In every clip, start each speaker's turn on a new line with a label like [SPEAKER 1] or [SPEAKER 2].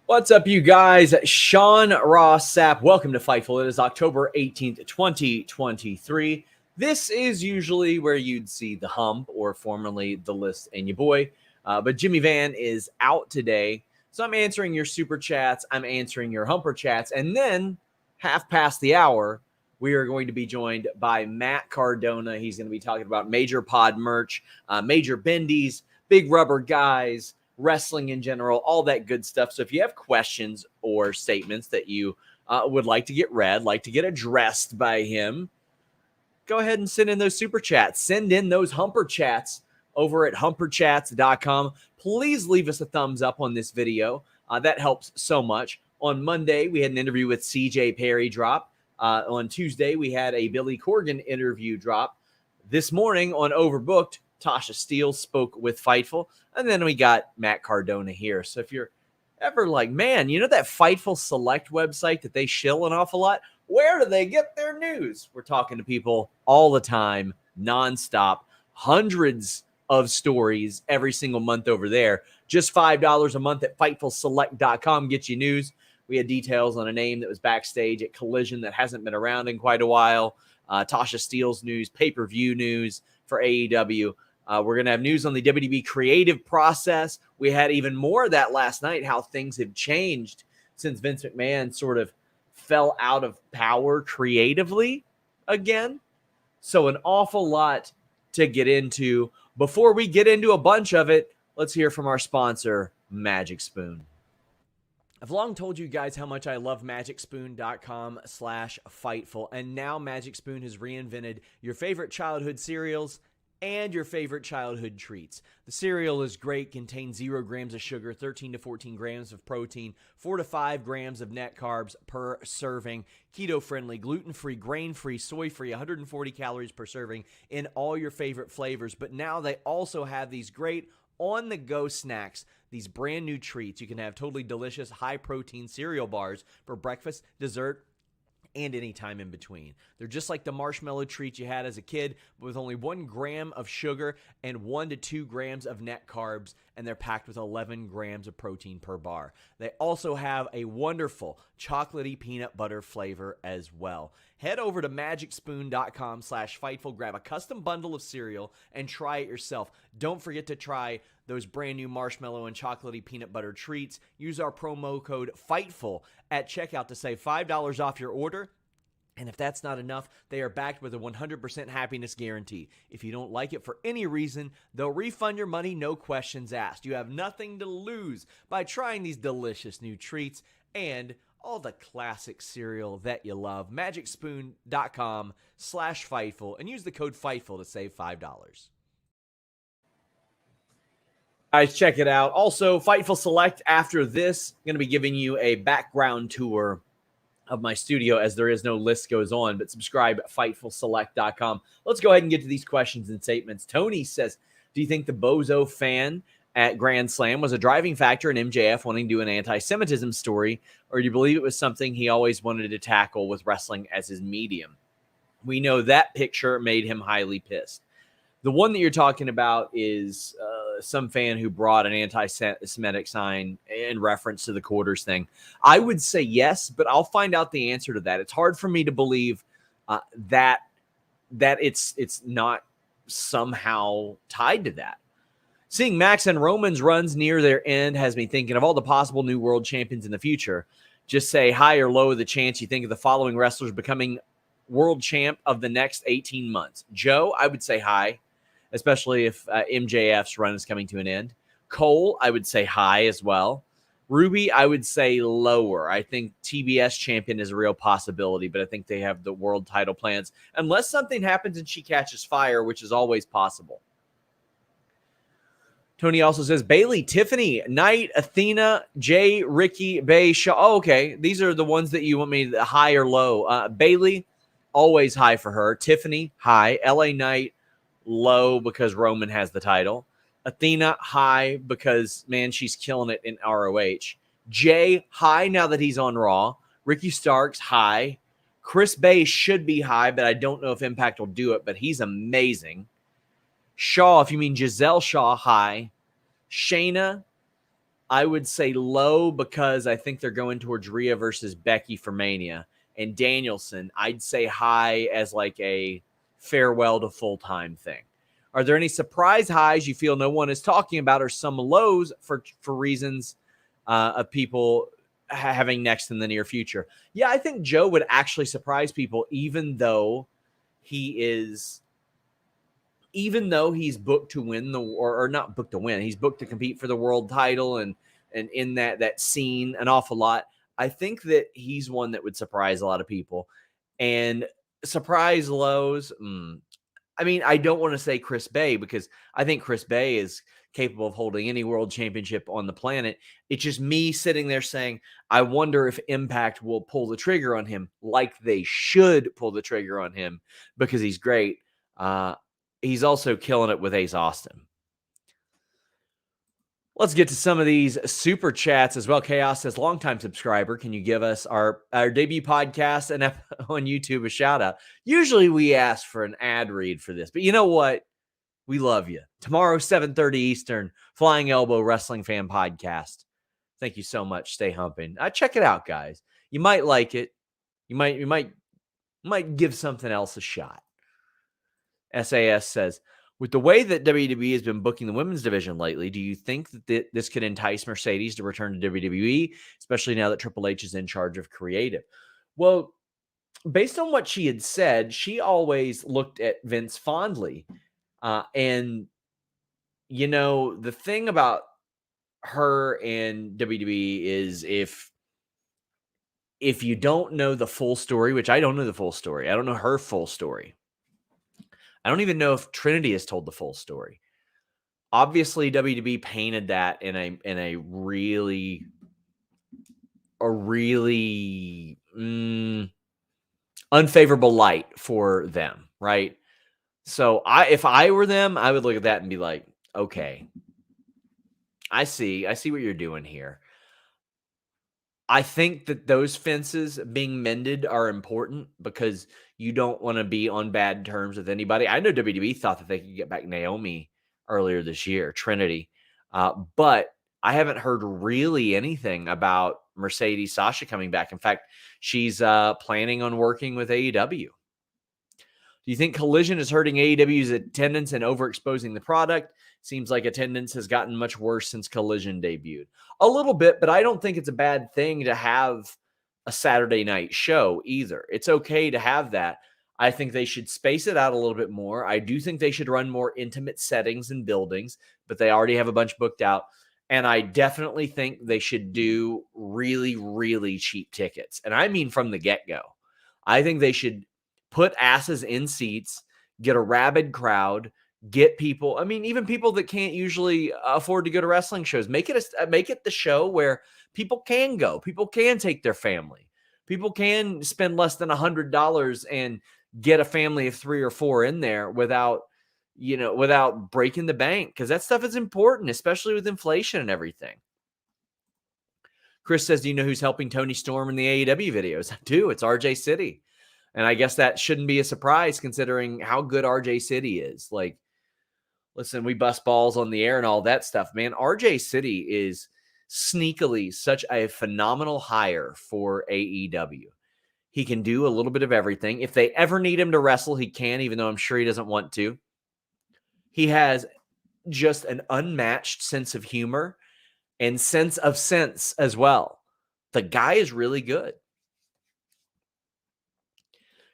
[SPEAKER 1] What's up, you guys? Sean Ross Sapp. Welcome to Fightful. It is October 18th, 2023. This is usually where you'd see the Hump, or formerly the List and your boy. But Jimmy Van is out today. So I'm answering your super chats. I'm answering your Humper chats. And then, half past the hour, we are going to be joined by Matt Cardona. He's going to be talking about major pod merch, major bendies, big rubber guys, wrestling in general, all that good stuff. So if you have questions or statements that you would like to get read, like to get addressed by him, go ahead and send in those super chats. Send in those Humper chats over at humperchats.com. Please leave us a thumbs up on this video. That helps so much. On Monday, we had an interview with CJ Perry drop. On Tuesday, we had a Billy Corgan interview drop. This morning on Overbooked, Tasha Steele spoke with Fightful. And then we got Matt Cardona here. So if you're ever like, man, you know that Fightful Select website that they shill an awful lot? Where do they get their news? We're talking to people all the time, nonstop, hundreds of stories every single month over there. Just $5 a month at FightfulSelect.com gets you news. We had details on a name that was backstage at Collision that hasn't been around in quite a while. Tasha Steele's news, pay-per-view news for AEW. We're going to have news on the WWE creative process. We had even more of that last night, how things have changed since Vince McMahon sort of fell out of power creatively again. So an awful lot to get into. Before we get into a bunch of it, let's hear from our sponsor, Magic Spoon. I've long told you guys how much I love MagicSpoon.com/Fightful, and now Magic Spoon has reinvented your favorite childhood cereals and your favorite childhood treats. The cereal is great, contains 0 grams of sugar, 13 to 14 grams of protein, 4 to 5 grams of net carbs per serving, keto-friendly, gluten-free, grain-free, soy-free, 140 calories per serving in all your favorite flavors. But now they also have these great on-the-go snacks, these brand new treats. You can have totally delicious, high-protein cereal bars for breakfast, dessert, and any time in between. They're just like the marshmallow treats you had as a kid, with only 1 gram of sugar and 1 to 2 grams of net carbs, and they're packed with 11 grams of protein per bar. They also have a wonderful chocolatey peanut butter flavor as well. Head over to magicspoon.com/Fightful, grab a custom bundle of cereal, and try it yourself. Don't forget to try those brand new marshmallow and chocolatey peanut butter treats. Use our promo code FIGHTFUL at checkout to save $5 off your order. And if that's not enough, they are backed with a 100% happiness guarantee. If you don't like it for any reason, they'll refund your money, no questions asked. You have nothing to lose by trying these delicious new treats and all the classic cereal that you love. MagicSpoon.com/Fightful and use the code FIGHTFUL to save $5. Guys, check it out. Also, Fightful Select, after this, I'm going to be giving you a background tour of my studio as there is no list goes on, but subscribe at FightfulSelect.com. Let's go ahead and get to these questions and statements. Tony says, do you think the bozo fan at Grand Slam was a driving factor in MJF wanting to do an anti-Semitism story, or do you believe it was something he always wanted to tackle with wrestling as his medium? We know that picture made him highly pissed. The one that you're talking about is some fan who brought an anti-Semitic sign in reference to the quarters thing. I would say yes, but I'll find out the answer to that. It's hard for me to believe that it's not somehow tied to that. Seeing Max and Roman's runs near their end has me thinking of all the possible new world champions in the future. Just say high or low the chance you think of the following wrestlers becoming world champ of the next 18 months. Joe, I would say high, especially if MJF's run is coming to an end. Cole, I would say high as well. Ruby, I would say lower. I think TBS champion is a real possibility, but I think they have the world title plans, unless something happens and she catches fire, which is always possible. Tony also says Bailey, Tiffany, Knight, Athena, Jay, Ricky, Bay, Shaw. Oh, okay. These are the ones that you want me to high or low. Bailey, always high for her. Tiffany, high. LA Knight, low because Roman has the title. Athena, high because, man, she's killing it in ROH. Jay, high now that he's on Raw. Ricky Starks, high. Chris Bay should be high, but I don't know if Impact will do it, but he's amazing. Shaw, if you mean Giselle Shaw, high. Shayna, I would say low because I think they're going towards Rhea versus Becky for Mania. And Danielson, I'd say high as like a farewell to full-time thing. Are there any surprise highs you feel no one is talking about, or some lows for reasons of people having next in the near future? Yeah, I think Joe would actually surprise people, even though he's booked to win or not booked to win, he's booked to compete for the world title and in that scene an awful lot. I think that he's one that would surprise a lot of people. And surprise lows, I mean, I don't want to say Chris Bay because I think Chris Bay is capable of holding any world championship on the planet. It's just me sitting there saying, I wonder if Impact will pull the trigger on him like they should pull the trigger on him because he's great. He's also killing it with Ace Austin. Let's get to some of these super chats as well. Chaos says, longtime subscriber, can you give us our debut podcast and on YouTube a shout out? Usually we ask for an ad read for this, but you know what? We love you. Tomorrow, 7:30 Eastern, Flying Elbow Wrestling Fan Podcast. Thank you so much. Stay humping. Check it out, guys. You might like it. You might give something else a shot. SAS says, with the way that WWE has been booking the women's division lately, do you think that this could entice Mercedes to return to WWE, especially now that Triple H is in charge of creative? Well, based on what she had said, she always looked at Vince fondly. And, you know, the thing about her and WWE is if you don't know the full story, which I don't know the full story, I don't know her full story. I don't even know if Trinity has told the full story. Obviously, WWE painted that in a really unfavorable light for them, right? So if I were them, I would look at that and be like, okay, I see what you're doing here. I think that those fences being mended are important because you don't want to be on bad terms with anybody. I know WWE thought that they could get back Naomi earlier this year, Trinity, but I haven't heard really anything about Mercedes Sasha coming back. In fact, she's planning on working with AEW. Do you think Collision is hurting AEW's attendance and overexposing the product? Seems like attendance has gotten much worse since Collision debuted. A little bit, but I don't think it's a bad thing to have a Saturday night show either. It's okay to have that. I think they should space it out a little bit more. I do think they should run more intimate settings and buildings, but they already have a bunch booked out. And I definitely think they should do really, really cheap tickets. And I mean from the get-go. I think they should put asses in seats, get a rabid crowd, get people. I mean, even people that can't usually afford to go to wrestling shows, make it the show where people can go. People can take their family. People can spend less than $100 and get a family of 3 or 4 in there without breaking the bank, because that stuff is important, especially with inflation and everything. Chris says, do you know who's helping Tony Storm in the AEW videos? I do. It's RJ City. And I guess that shouldn't be a surprise considering how good RJ City is. Like, listen, we bust balls on the air and all that stuff, man. RJ City is sneakily such a phenomenal hire for AEW. He can do a little bit of everything. If they ever need him to wrestle, he can, even though I'm sure he doesn't want to. He has just an unmatched sense of humor and sense of sense as well. The guy is really good.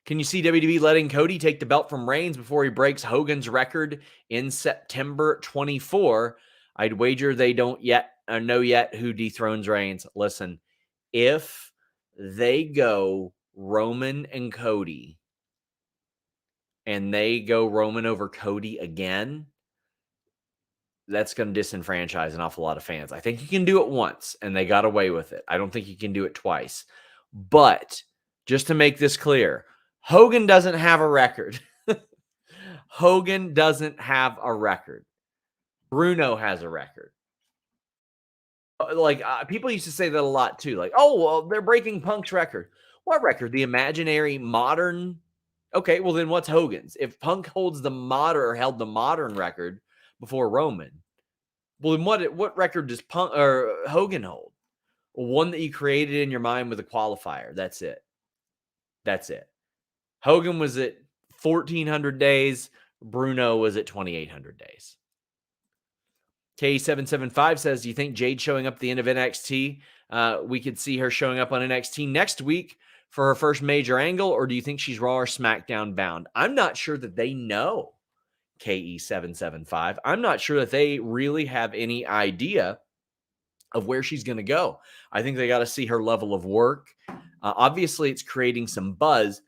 [SPEAKER 1] Can you see WWE letting Cody take the belt from Reigns before he breaks Hogan's record in September 24? I'd wager they don't yet know yet who dethrones Reigns. Listen, if they go Roman and Cody and they go Roman over Cody again, that's going to disenfranchise an awful lot of fans. I think you can do it once and they got away with it. I don't think you can do it twice. But just to make this clear, Hogan doesn't have a record. Hogan doesn't have a record. Bruno has a record. Like, people used to say that a lot too. Like, oh, well, they're breaking Punk's record. What record? The imaginary modern? Okay, well then what's Hogan's? If Punk held the modern record before Roman, Well, then what record does Punk or Hogan hold? One that you created in your mind with a qualifier. That's it. That's it. Hogan was at 1,400 days. Bruno was at 2,800 days. K775 says, do you think Jade showing up at the end of NXT, we could see her showing up on NXT next week for her first major angle, or do you think she's Raw or SmackDown bound? I'm not sure that they know, KE775. I'm not sure that they really have any idea of where she's going to go. I think they got to see her level of work. Obviously, it's creating some buzz,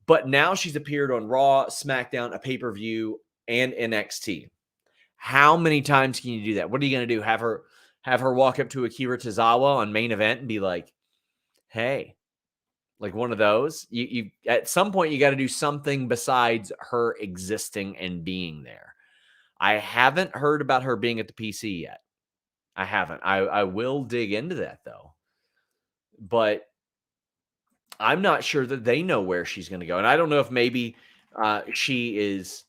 [SPEAKER 1] but now she's appeared on Raw, SmackDown, a pay-per-view, and NXT. How many times can you do that? What are you going to do? Have her walk up to Akira Tozawa on main event and be like, hey, like one of those? You at some point, you got to do something besides her existing and being there. I haven't heard about her being at the PC yet. I haven't. I will dig into that, though. But I'm not sure that they know where she's going to go. And I don't know if maybe she is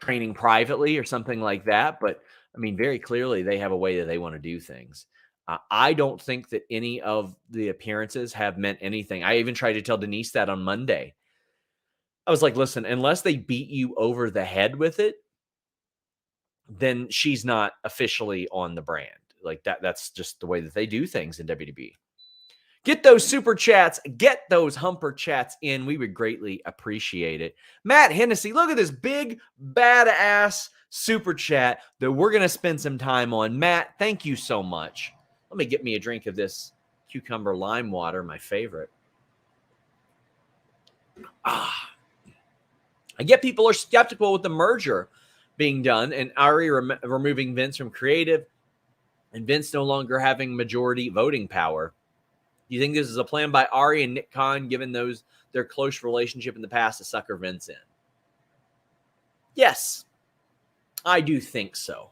[SPEAKER 1] training privately or something like that. But, I mean, very clearly they have a way that they want to do things. I don't think that any of the appearances have meant anything. I even tried to tell Denise that on Monday. I was like, listen, unless they beat you over the head with it, then she's not officially on the brand. Like that's just the way that they do things in WWE. Get those super chats, get those humper chats in. We would greatly appreciate it. Matt Hennessy, look at this big, badass super chat that we're going to spend some time on. Matt, thank you so much. Let me get me a drink of this cucumber lime water, my favorite. I get people are skeptical with the merger being done and Ari removing Vince from creative and Vince no longer having majority voting power. Do you think this is a plan by Ari and Nick Khan, given their close relationship in the past, to sucker Vince in? Yes, I do think so.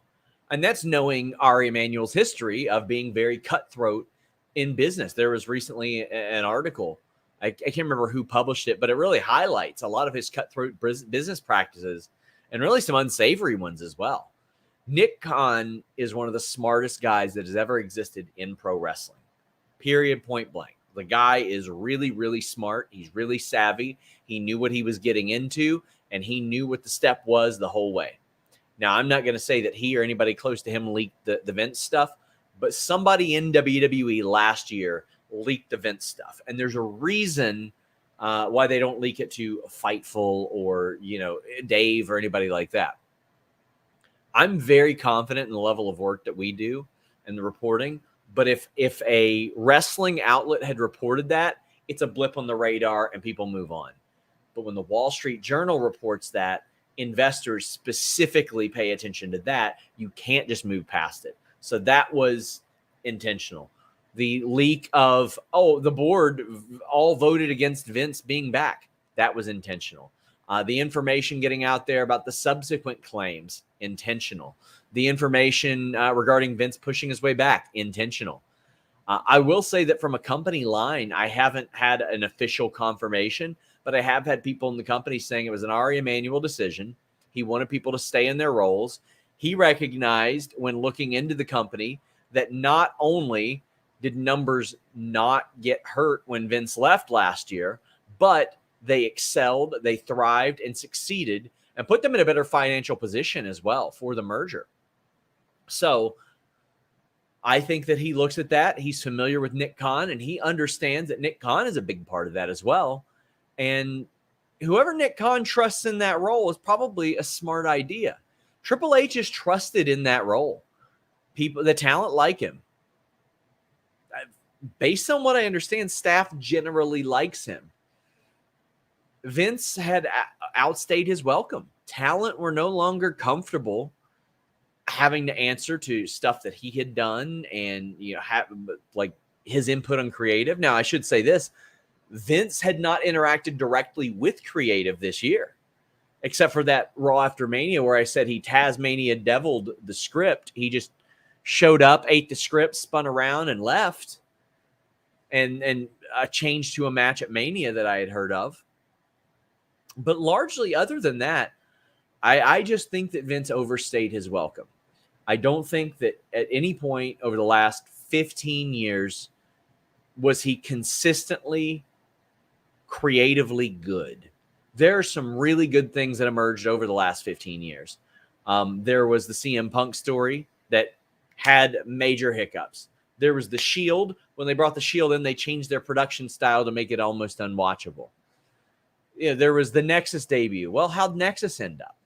[SPEAKER 1] And that's knowing Ari Emanuel's history of being very cutthroat in business. There was recently an article, I can't remember who published it, but it really highlights a lot of his cutthroat business practices and really some unsavory ones as well. Nick Khan is one of the smartest guys that has ever existed in pro wrestling. Period, point blank. The guy is really, really smart. He's really savvy. He knew what he was getting into, and he knew what the step was the whole way. Now, I'm not going to say that he or anybody close to him leaked the Vince stuff, but somebody in WWE last year leaked the Vince stuff. And there's a reason why they don't leak it to Fightful or, Dave or anybody like that. I'm very confident in the level of work that we do and the reporting. But if a wrestling outlet had reported that, it's a blip on the radar and people move on. But when the Wall Street Journal reports that, investors specifically pay attention to that. You can't just move past it. So that was intentional. The leak of, the board all voted against Vince being back, that was intentional. The information getting out there about the subsequent claims, intentional. The information regarding Vince pushing his way back, intentional. I will say that from a company line, I haven't had an official confirmation, but I have had people in the company saying it was an Ari Emanuel decision. He wanted people to stay in their roles. He recognized when looking into the company that not only did numbers not get hurt when Vince left last year, but they excelled, they thrived and succeeded and put them in a better financial position as well for the merger. So I think that he looks at that. He's familiar with Nick Khan, and he understands that Nick Khan is a big part of that as well. And whoever Nick Khan trusts in that role is probably a smart idea. Triple H is trusted in that role. The talent like him. Based on what I understand, staff generally likes him. Vince had outstayed his welcome. Talent were no longer comfortable having to answer to stuff that he had done and have like his input on creative. Now, I should say this. Vince had not interacted directly with creative this year, except for that Raw after Mania where I said he Tasmania deviled the script. He just showed up, ate the script, spun around and left. And a change to a match at Mania that I had heard of. But largely other than that, I just think that Vince overstayed his welcome. I don't think that at any point over the last 15 years was he consistently creatively good. There are some really good things that emerged over the last 15 years. There was the CM Punk story that had major hiccups. There was the Shield. When they brought the Shield in, they changed their production style to make it almost unwatchable. Yeah, there was the Nexus debut. Well, how'd Nexus end up?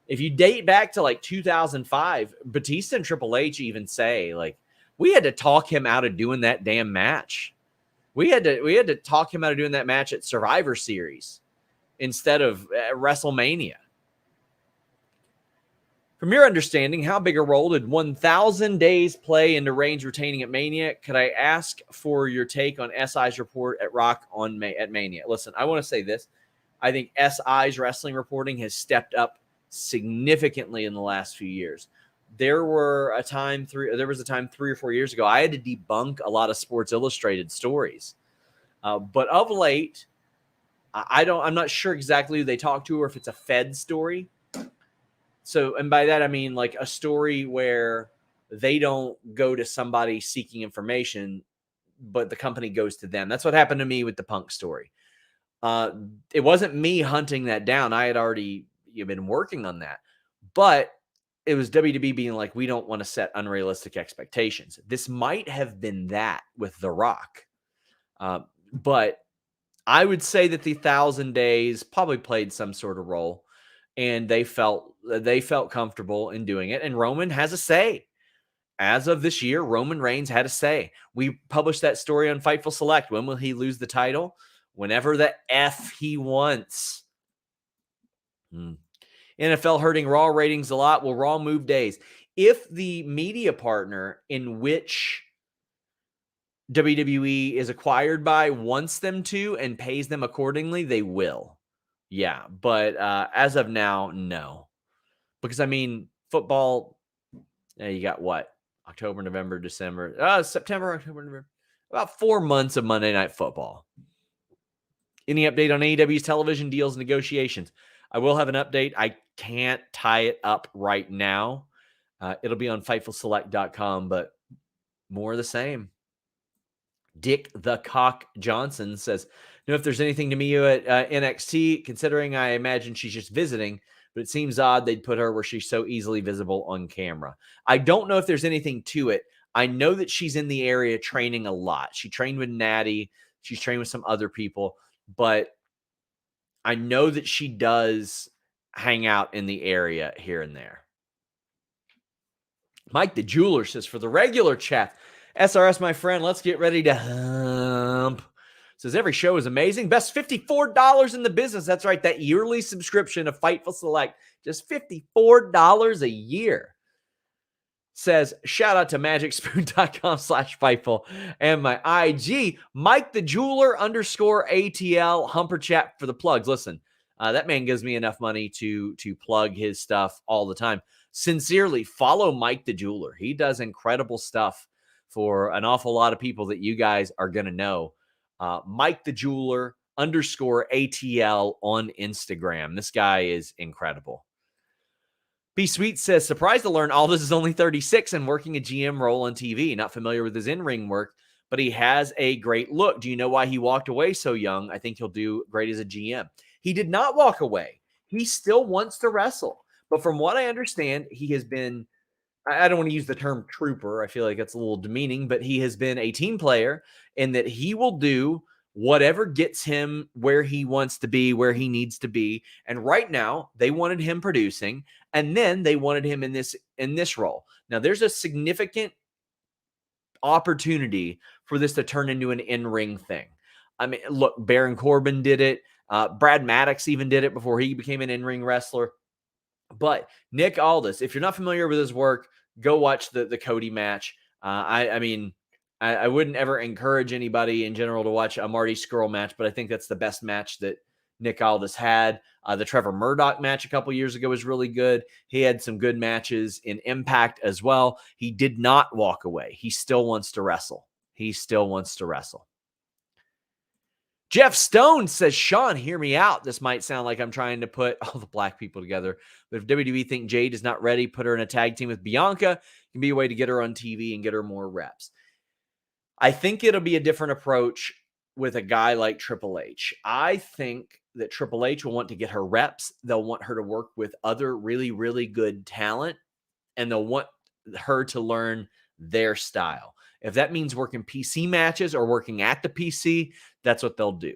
[SPEAKER 1] If you date back to like 2005, Batista and Triple H even say, like, we had to talk him out of doing that damn match. We had to talk him out of doing that match at Survivor Series instead of WrestleMania. From your understanding, how big a role did 1,000 days play into Reigns retaining at Mania? Could I ask for your take on SI's report at Rock at Mania? Listen, I want to say this. I think SI's wrestling reporting has stepped up significantly in the last few years. There was a time 3 or 4 years ago I had to debunk a lot of Sports Illustrated stories. But of late, I'm not sure exactly who they talk to or if it's a Fed story. So, and by that, I mean like a story where they don't go to somebody seeking information, but the company goes to them. That's what happened to me with the Punk story. It wasn't me hunting that down. I had already been working on that, but it was WWE being like, we don't want to set unrealistic expectations. This might have been that with The Rock. But I would say that the 1,000 days probably played some sort of role, and they felt comfortable in doing it. And Roman has a say. As of this year, Roman Reigns had a say. We published that story on Fightful Select. When will he lose the title? Whenever the F he wants. NFL hurting Raw ratings a lot. Will Raw move days? If the media partner in which WWE is acquired by wants them to and pays them accordingly, they will. Yeah, but as of now, no. Because, I mean, football, you got what? October, November, December, September, October, November. About 4 months of Monday Night Football. Any update on AEW's television deals negotiations? I will have an update. I can't tie it up right now. It'll be on FightfulSelect.com, but more of the same. Dick the Cock Johnson says, know if there's anything to me at NXT, considering I imagine she's just visiting, but it seems odd they'd put her where she's so easily visible on camera. I don't know if there's anything to it. I know that she's in the area training a lot. She trained with Natty. She's trained with some other people, but I know that she does hang out in the area here and there. Mike the Jeweler says, for the regular chat, SRS, my friend, let's get ready to hump. Says, every show is amazing. Best $54 in the business. That's right. That yearly subscription of Fightful Select, just $54 a year. Says, shout out to magicspoon.com/Fightful and my IG, Mike the Jeweler _ATL Humper Chat for the plugs. Listen, that man gives me enough money to plug his stuff all the time. Sincerely, follow Mike the Jeweler. He does incredible stuff for an awful lot of people that you guys are going to know. Mike the Jeweler _ATL on Instagram. This guy is incredible. B Sweet says, surprised to learn Aldis is only 36 and working a GM role on TV. Not familiar with his in-ring work, but he has a great look. Do you know why he walked away so young? I think he'll do great as a GM. He did not walk away. He still wants to wrestle. But from what I understand, he has been, I don't want to use the term trooper. I feel like that's a little demeaning, but he has been a team player and that he will do whatever gets him where he wants to be, where he needs to be. And right now, they wanted him producing, and then they wanted him in this role. Now, there's a significant opportunity for this to turn into an in-ring thing. I mean, look, Baron Corbin did it. Brad Maddox even did it before he became an in-ring wrestler. But Nick Aldis, if you're not familiar with his work, go watch the Cody match. I wouldn't ever encourage anybody in general to watch a Marty Scurll match, but I think that's the best match that Nick Aldis had. The Trevor Murdoch match a couple years ago was really good. He had some good matches in Impact as well. He did not walk away. He still wants to wrestle. Jeff Stone says, Sean, hear me out. This might sound like I'm trying to put all the black people together, but if WWE think Jade is not ready, put her in a tag team with Bianca. It can be a way to get her on TV and get her more reps. I think it'll be a different approach with a guy like Triple H. I think that Triple H will want to get her reps. They'll want her to work with other really, really good talent, and they'll want her to learn their style. If that means working PC matches or working at the PC, that's what they'll do.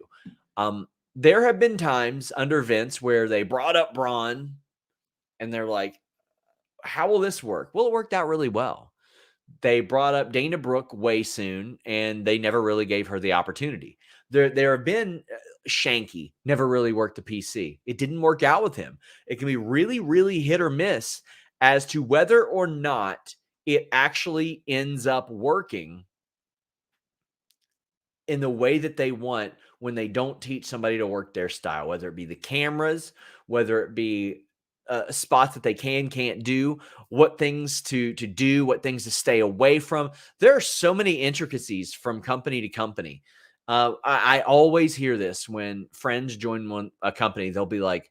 [SPEAKER 1] There have been times under Vince where they brought up Braun and they're like, how will this work? Well, it worked out really well. They brought up Dana Brooke way soon, and they never really gave her the opportunity. There have been Shanky, never really worked the PC. It didn't work out with him. It can be really, really hit or miss as to whether or not it actually ends up working in the way that they want when they don't teach somebody to work their style, whether it be the cameras, whether it be spots that they can't do, what things to do, what things to stay away from. There are so many intricacies from company to company. I always hear this when friends join a company. They'll be like,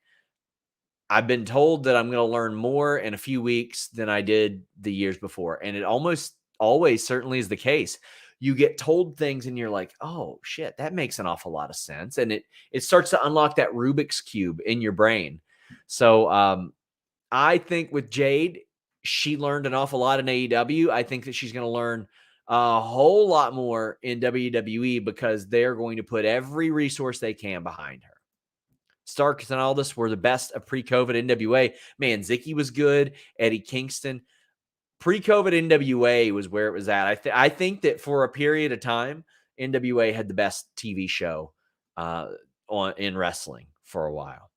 [SPEAKER 1] I've been told that I'm going to learn more in a few weeks than I did the years before. And it almost always certainly is the case. You get told things and you're like, oh shit, that makes an awful lot of sense. And it starts to unlock that Rubik's Cube in your brain. So I think with Jade, she learned an awful lot in AEW. I think that she's going to learn a whole lot more in WWE because they're going to put every resource they can behind her. Starks and all this were the best of pre-COVID NWA. Man, Zicky was good. Eddie Kingston. Pre-COVID NWA was where it was at. I think that for a period of time, NWA had the best TV show in wrestling for a while.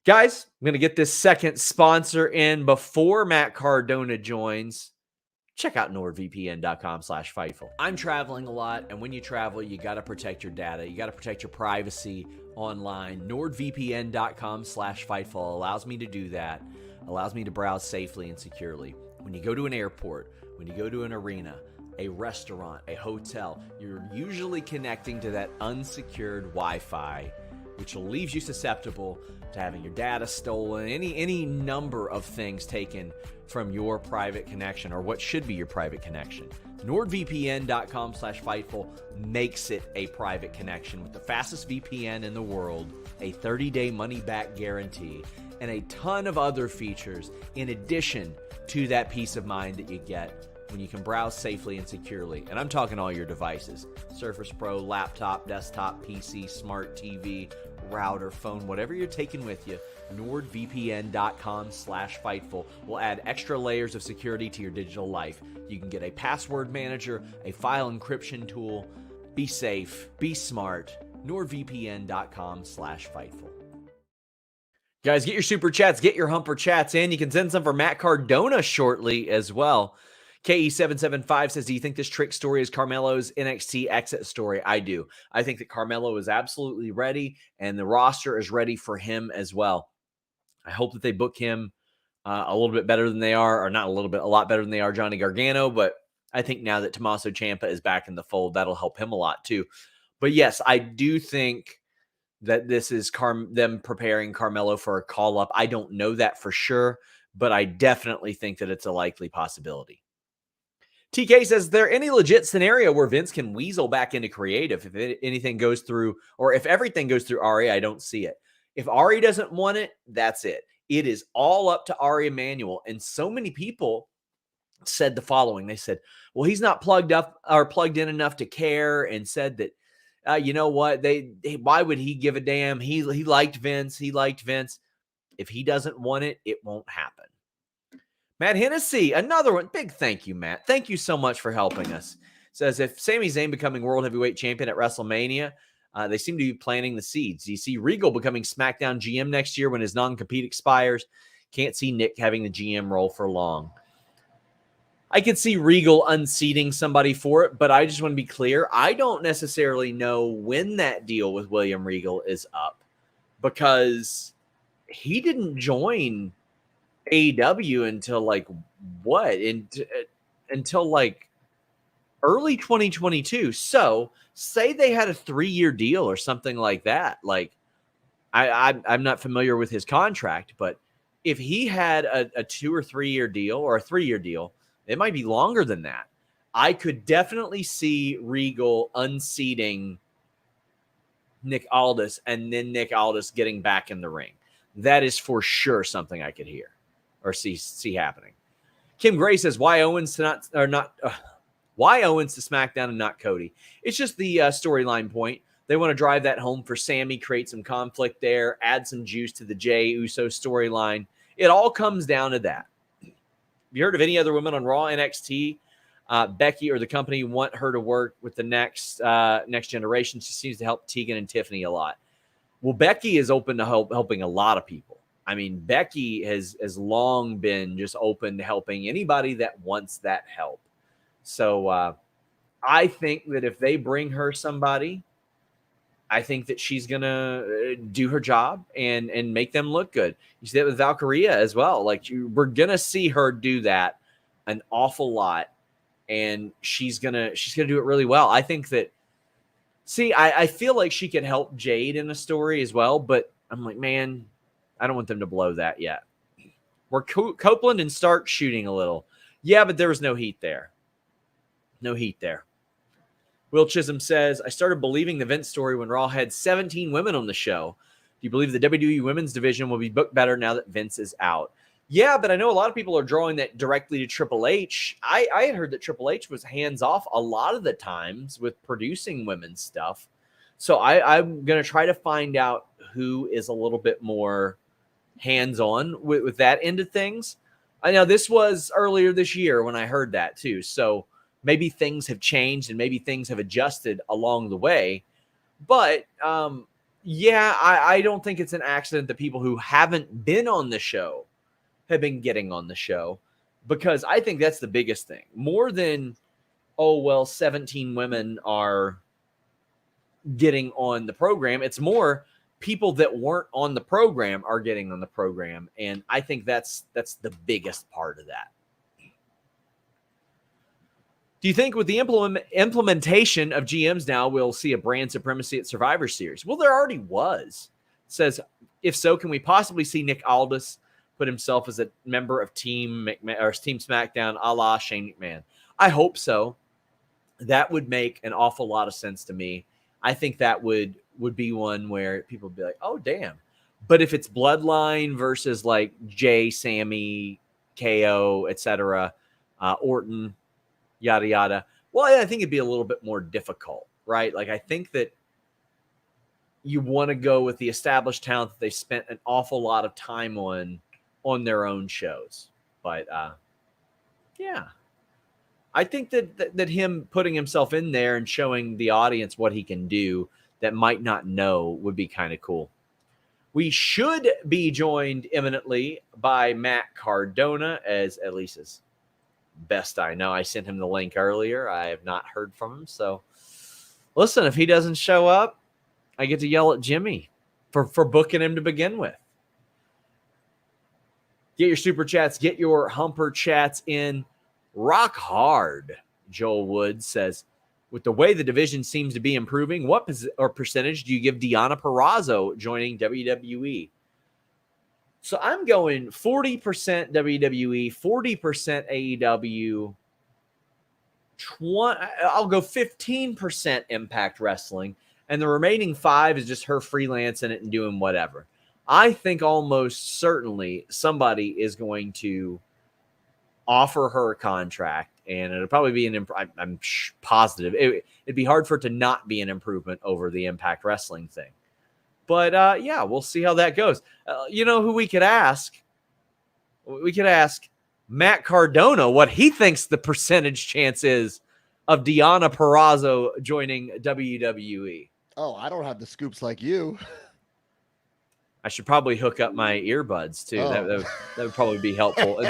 [SPEAKER 1] Guys, I'm going to get this second sponsor in before Matt Cardona joins. Check out NordVPN.com/Fightful. I'm traveling a lot, and when you travel, you got to protect your data. You got to protect your privacy online. NordVPN.com/Fightful allows me to do that, allows me to browse safely and securely. When you go to an airport, when you go to an arena, a restaurant, a hotel, you're usually connecting to that unsecured Wi-Fi, which leaves you susceptible to having your data stolen, any number of things taken from your private connection or what should be your private connection. NordVPN.com/Fightful makes it a private connection with the fastest VPN in the world, a 30-day money-back guarantee, and a ton of other features in addition to that peace of mind that you get when you can browse safely and securely. And I'm talking all your devices: Surface Pro, laptop, desktop, PC, smart TV, router, phone, whatever you're taking with you. NordVPN.com/Fightful will add extra layers of security to your digital life. You can get a password manager, a file encryption tool. Be safe, be smart. NordVPN.com/Fightful. Guys, get your super chats, get your humper chats in. You can send some for Matt Cardona shortly as well. KE775 says, do you think this trick story is Carmelo's NXT exit story? I do. I think that Carmelo is absolutely ready, and the roster is ready for him as well. I hope that they book him a little bit better than they are, or not a little bit, a lot better than they are Johnny Gargano, but I think now that Tommaso Ciampa is back in the fold, that'll help him a lot too. But yes, I do think that this is them preparing Carmelo for a call-up. I don't know that for sure, but I definitely think that it's a likely possibility. TK says, is there any legit scenario where Vince can weasel back into creative if anything goes through, or if everything goes through Ari? I don't see it. If Ari doesn't want it, that's it. It is all up to Ari Emanuel. And so many people said the following. They said, well, he's not plugged up or plugged in enough to care, and said that, you know what, why would he give a damn? He liked Vince. He liked Vince. If he doesn't want it, it won't happen. Matt Hennessy, another one. Big thank you, Matt. Thank you so much for helping us. Says, if Sami Zayn becoming World Heavyweight Champion at WrestleMania, they seem to be planting the seeds. Do you see Regal becoming SmackDown GM next year when his non-compete expires? Can't see Nick having the GM role for long. I could see Regal unseating somebody for it, but I just want to be clear. I don't necessarily know when that deal with William Regal is up, because he didn't join AEW until like what? Until like early 2022. So say they had a 3-year deal or something like that. Like I'm not familiar with his contract, but if he had a 2 or 3-year deal or a 3-year deal, it might be longer than that. I could definitely see Regal unseating Nick Aldis and then Nick Aldis getting back in the ring. That is for sure something I could hear or see happening. Kim Gray says, why Owens to SmackDown and not Cody? It's just the storyline point. They want to drive that home for Sammy, create some conflict there, add some juice to the Jey Uso storyline. It all comes down to that. Have you heard of any other women on Raw, NXT? Becky or the company want her to work with the next generation. She seems to help Tegan and Tiffany a lot. Well, Becky is open to helping a lot of people. I mean, Becky has long been just open to helping anybody that wants that help. So I think that if they bring her somebody, I think that she's going to do her job and make them look good. You see that with Valkyria as well. Like we're going to see her do that an awful lot. And she's gonna do it really well. I think that. See, I feel like she could help Jade in a story as well, but I'm like, man, I don't want them to blow that yet. We're Copeland and Stark shooting a little, yeah, but there was no heat there. No heat there. Will Chisholm says, I started believing the Vince story when Raw had 17 women on the show. Do you believe the WWE women's division will be booked better now that Vince is out? Yeah, but I know a lot of people are drawing that directly to Triple H. I had heard that Triple H was hands-off a lot of the times with producing women's stuff. So I'm going to try to find out who is a little bit more hands-on with that end of things. I know this was earlier this year when I heard that too. So maybe things have changed and maybe things have adjusted along the way. But yeah, I don't think it's an accident that people who haven't been on the show have been getting on the show, because I think that's the biggest thing. More than, 17 women are getting on the program. It's more people that weren't on the program are getting on the program. And I think that's the biggest part of that. Do you think with the implementation of GMs now, we'll see a brand supremacy at Survivor Series? Well, there already was. It says, if so, can we possibly see Nick Aldis put himself as a member of Team McMahon or Team SmackDown, a la Shane McMahon? I hope so. That would make an awful lot of sense to me. I think that would be one where people would be like, oh, damn. But if it's Bloodline versus like Jay, Sammy, KO, etc., Orton, yada, yada, well, I think it'd be a little bit more difficult, right? Like, I think that you want to go with the established talent that they spent an awful lot of time on their own shows. But yeah, I think that him putting himself in there and showing the audience what he can do that might not know would be kind of cool. We should be joined imminently by Matt Cardona, as at least as best I know. I sent him the link earlier. I have not heard from him. So listen, if he doesn't show up, I get to yell at Jimmy for booking him to begin with. Get your super chats. Get your humper chats in. Rock hard, Joel Wood says, with the way the division seems to be improving, what percentage do you give Deonna Purrazzo joining WWE? So I'm going 40% WWE, 40% AEW, I'll go 15% Impact Wrestling, and the remaining 5 is just her freelancing it and doing whatever. I think almost certainly somebody is going to offer her a contract, and it'll probably be I'm positive. It'd be hard for it to not be an improvement over the Impact Wrestling thing. But yeah, we'll see how that goes. You know who we could ask? We could ask Matt Cardona what he thinks the percentage chance is of Deonna Purrazzo joining WWE.
[SPEAKER 2] Oh, I don't have the scoops like you.
[SPEAKER 1] I should probably hook up my earbuds too.
[SPEAKER 2] Oh.
[SPEAKER 1] That would probably be helpful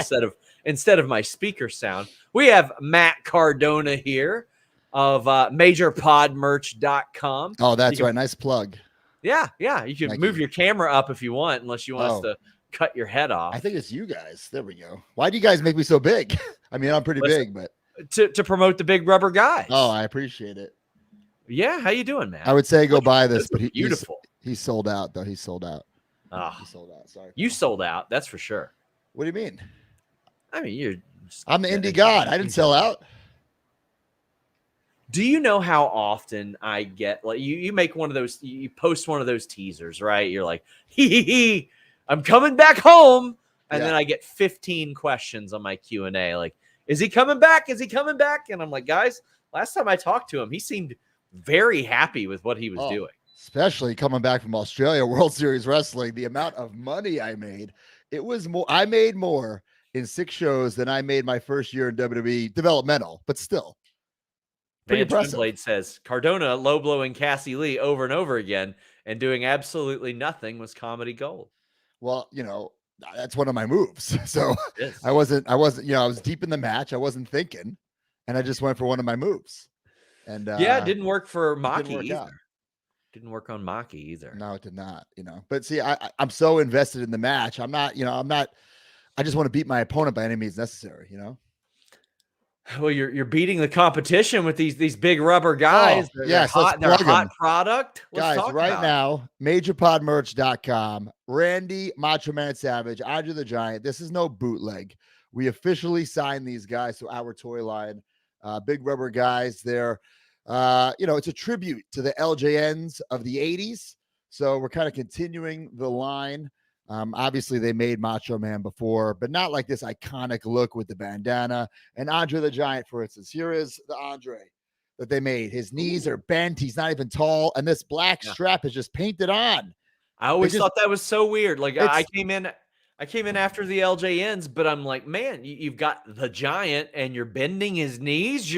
[SPEAKER 1] instead of my speaker sound. We have Matt Cardona here of MajorPodMerch.com.
[SPEAKER 2] Oh, that's right. Nice plug.
[SPEAKER 1] Yeah. You can move your camera up if you want, unless you want us to cut your head off.
[SPEAKER 2] I think it's you guys. There we go. Why do you guys make me so big? I mean, I'm pretty big, but
[SPEAKER 1] to promote the big rubber guys.
[SPEAKER 2] Oh, I appreciate it.
[SPEAKER 1] Yeah, how you doing, man?
[SPEAKER 2] I would say go buy this, but
[SPEAKER 1] beautiful.
[SPEAKER 2] He's sold out though. He's sold out.
[SPEAKER 1] Oh,
[SPEAKER 2] He sold out. Sorry.
[SPEAKER 1] You sold out. That's for sure.
[SPEAKER 2] What do you mean?
[SPEAKER 1] I mean,
[SPEAKER 2] I'm the indie god. I didn't sell out.
[SPEAKER 1] Do you know how often I get like you make one of those, you post one of those teasers, right? You're like, hee, I'm coming back home. And then I get 15 questions on my Q&A. Like, is he coming back? Is he coming back? And I'm like, guys, last time I talked to him, he seemed very happy with what he was doing.
[SPEAKER 2] Especially coming back from Australia World Series Wrestling, the amount of money I made, it was more. I made more in 6 shows than I made my first year in WWE developmental, but still. Pretty impressive.
[SPEAKER 1] Blade says Cardona low blowing Cassie Lee over and over again and doing absolutely nothing was comedy gold.
[SPEAKER 2] Well, that's one of my moves. So I wasn't, I was deep in the match. I wasn't thinking, and I just went for one of my moves. And
[SPEAKER 1] it didn't work for Maki either.
[SPEAKER 2] Out.
[SPEAKER 1] Didn't work on Maki either.
[SPEAKER 2] No, it did not, But see, I'm so invested in the match. I'm not, I just want to beat my opponent by any means necessary,
[SPEAKER 1] Well, you're beating the competition with these big rubber guys.
[SPEAKER 2] They're hot
[SPEAKER 1] product.
[SPEAKER 2] Guys, right now, majorpodmerch.com, Randy, Macho Man Savage, Andre the Giant. This is no bootleg. We officially signed these guys to our toy line. Big rubber guys. They're, it's a tribute to the LJNs of the 80s. So we're kind of continuing the line. Obviously, they made Macho Man before, but not like this iconic look with the bandana. And Andre the Giant, for instance, here is the Andre that they made. His knees are bent. He's not even tall. And this black strap is just painted on.
[SPEAKER 1] I always thought that was so weird. Like I came in after the LJNs, but I'm like, man, you've got the Giant and you're bending his knees.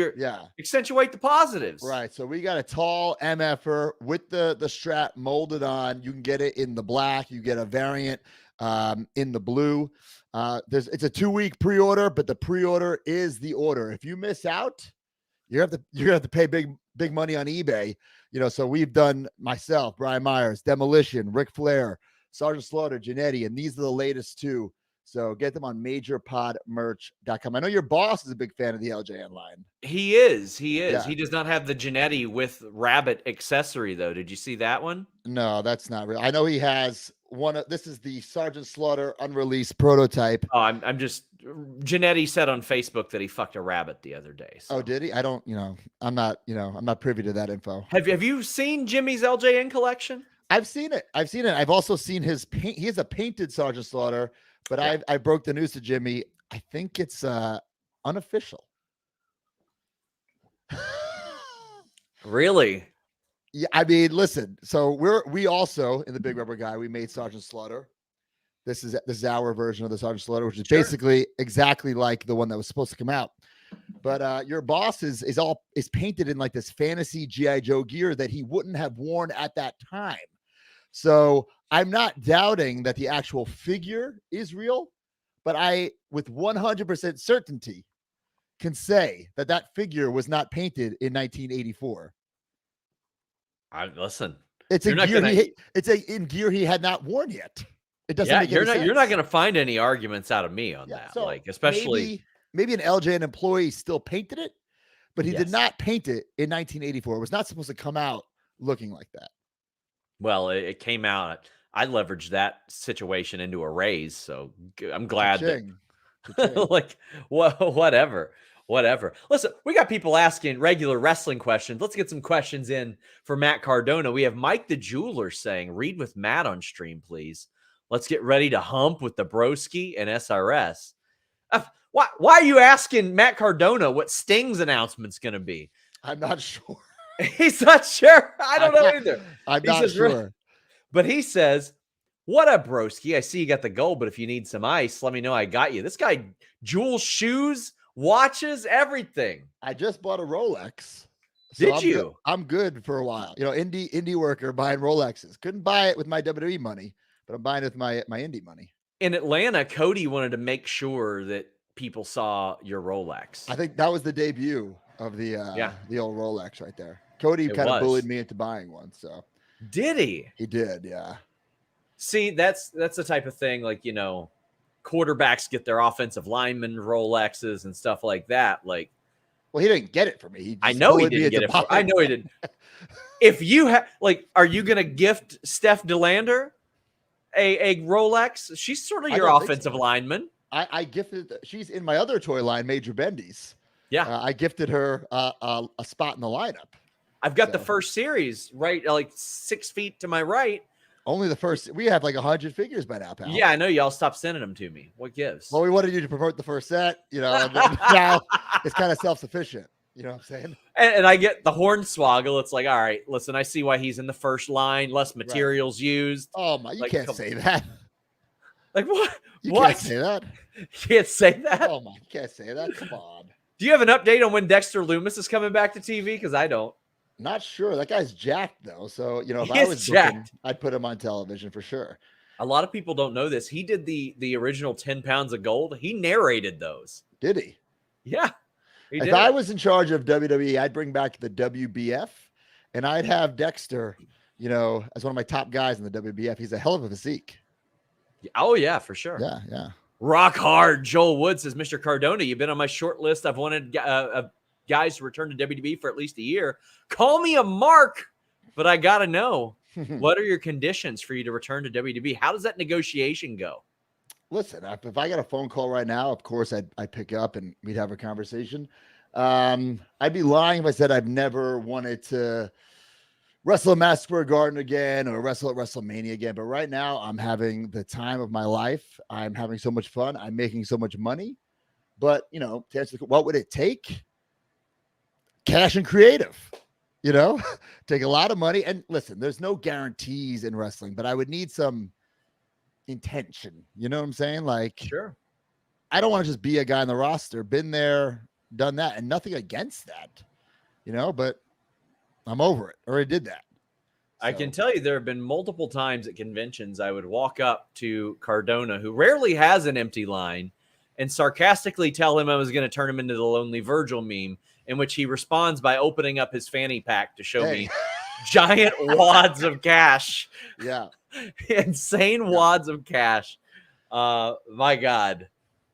[SPEAKER 1] Accentuate the positives.
[SPEAKER 2] Right. So we got a tall MFer with the strap molded on. You can get it in the black. You get a variant in the blue. It's a 2-week pre-order, but the pre-order is the order. If you miss out, you're gonna have to pay big money on eBay. So we've done myself, Brian Myers, Demolition, Ric Flair, Sergeant Slaughter, Janetti, and these are the latest 2. So get them on majorpodmerch.com. I know your boss is a big fan of the LJN line.
[SPEAKER 1] He is.
[SPEAKER 2] Yeah.
[SPEAKER 1] He does not have the Janetti with rabbit accessory, though. Did you see that one?
[SPEAKER 2] No, that's not real. I know he has one. This is the Sergeant Slaughter unreleased prototype.
[SPEAKER 1] Oh, I'm just. Janetti said on Facebook that he fucked a rabbit the other day. So.
[SPEAKER 2] Oh, did he? I don't. I'm not privy to that info.
[SPEAKER 1] Have you seen Jimmy's LJN collection?
[SPEAKER 2] I've seen it. I've also seen his paint. He has a painted Sergeant Slaughter, but I broke the news to Jimmy. I think it's unofficial.
[SPEAKER 1] Really?
[SPEAKER 2] Yeah, I mean, listen. So we also in the Big Rubber Guy, we made Sergeant Slaughter. This is our version of the Sergeant Slaughter, which is basically exactly like the one that was supposed to come out. But your boss is painted in like this fantasy G.I. Joe gear that he wouldn't have worn at that time. So I'm not doubting that the actual figure is real, but I, with 100% certainty, can say that figure was not painted in 1984.
[SPEAKER 1] Listen.
[SPEAKER 2] It's a gear he had not worn yet. It doesn't make any sense.
[SPEAKER 1] You're not going to find any arguments out of me on that.
[SPEAKER 2] So
[SPEAKER 1] like, especially
[SPEAKER 2] maybe an LJN employee still painted it, but he did not paint it in 1984. It was not supposed to come out looking like that.
[SPEAKER 1] Well, it came out. I leveraged that situation into a raise, so I'm glad that like whatever. Listen, we got people asking regular wrestling questions. Let's get some questions in for Matt Cardona. We have Mike the Jeweler saying, "Read with Matt on stream, please. Let's get ready to hump with the Broski and SRS." Why are you asking Matt Cardona what Sting's announcement's going to be?
[SPEAKER 2] I'm not sure.
[SPEAKER 1] He's not sure. I don't know either.
[SPEAKER 2] I'm not sure.
[SPEAKER 1] But he says, "What up, Broski? I see you got the gold, but if you need some ice, let me know. I got you." This guy, jewel shoes, watches, everything.
[SPEAKER 2] I just bought a Rolex.
[SPEAKER 1] Did you?
[SPEAKER 2] I'm good for a while. Indie worker buying Rolexes. Couldn't buy it with my WWE money, but I'm buying it with my indie money.
[SPEAKER 1] In Atlanta, Cody wanted to make sure that people saw your Rolex.
[SPEAKER 2] I think that was the debut of the old Rolex right there. Cody kind of bullied me into buying one. So
[SPEAKER 1] did he?
[SPEAKER 2] He did, yeah.
[SPEAKER 1] See, that's the type of thing, like, quarterbacks get their offensive linemen Rolexes and stuff like that. Like,
[SPEAKER 2] Well, he didn't get it for me. He just
[SPEAKER 1] I know he
[SPEAKER 2] bullied me
[SPEAKER 1] didn't get
[SPEAKER 2] into
[SPEAKER 1] it. I
[SPEAKER 2] buying
[SPEAKER 1] know he didn't. If you have, like, are you going to gift Steph DeLander a Rolex? She's sort of
[SPEAKER 2] I
[SPEAKER 1] your
[SPEAKER 2] don't think
[SPEAKER 1] offensive
[SPEAKER 2] so.
[SPEAKER 1] lineman.
[SPEAKER 2] I gifted. She's in my other toy line, Major Bendy's.
[SPEAKER 1] Yeah.
[SPEAKER 2] I gifted her a spot in the lineup.
[SPEAKER 1] I've got
[SPEAKER 2] So.
[SPEAKER 1] the first series right, like 6 feet to my right.
[SPEAKER 2] Only the first. We have like 100 figures by now, pal.
[SPEAKER 1] Yeah, I know. Y'all stopped sending them to me. What gives?
[SPEAKER 2] Well, we wanted you to promote the first set, you know, and then now it's kind of self-sufficient. You know what I'm saying?
[SPEAKER 1] And I get the Hornswoggle. It's like, all right, listen, I see why he's in the first line. Less materials used.
[SPEAKER 2] Oh my, you
[SPEAKER 1] like,
[SPEAKER 2] can't say that.
[SPEAKER 1] Like what?
[SPEAKER 2] You
[SPEAKER 1] what?
[SPEAKER 2] can't say that.
[SPEAKER 1] You can't say that.
[SPEAKER 2] Oh my, you can't say that. Come on.
[SPEAKER 1] Do you have an update on when Dexter Loomis is coming back to TV? Because I don't.
[SPEAKER 2] Not sure. That guy's jacked though. So you know, if
[SPEAKER 1] He
[SPEAKER 2] I
[SPEAKER 1] is
[SPEAKER 2] was
[SPEAKER 1] jacked.
[SPEAKER 2] booking, I'd put him on television for sure.
[SPEAKER 1] A lot of people don't know this. He did the original 10 pounds of gold. He narrated those.
[SPEAKER 2] Did he?
[SPEAKER 1] Yeah.
[SPEAKER 2] If I was in charge of WWE, I'd bring back the WBF, and I'd have Dexter, you know, as one of my top guys in the WBF. He's a hell of a physique.
[SPEAKER 1] Oh yeah, for sure.
[SPEAKER 2] Yeah, yeah.
[SPEAKER 1] Rock hard. Joel Wood says, Mr. Cardona, you've been on my short list. I've wanted guys to return to WWE for at least a year. Call me a mark, but I got to know, what are your conditions for you to return to WWE? How does that negotiation go?
[SPEAKER 2] Listen, if I got a phone call right now, of course I'd pick up and we'd have a conversation. I'd be lying if I said I've never wanted to wrestle a Madison Square Garden again or wrestle at WrestleMania again. But right now I'm having the time of my life. I'm having so much fun. I'm making so much money. But, you know, to answer what would it take? Cash and creative, you know, take a lot of money. And listen, there's no guarantees in wrestling, but I would need some intention. You know what I'm saying? Like,
[SPEAKER 1] sure.
[SPEAKER 2] I don't want to just be a guy on the roster, been there, done that, and nothing against that, you know, but I'm over it. Already did that.
[SPEAKER 1] I can tell you there have been multiple times at conventions I would walk up to Cardona, who rarely has an empty line, and sarcastically tell him I was going to turn him into the Lonely Virgil meme, in which he responds by opening up his fanny pack to show me giant wads of cash.
[SPEAKER 2] Yeah.
[SPEAKER 1] Insane wads of cash. My God.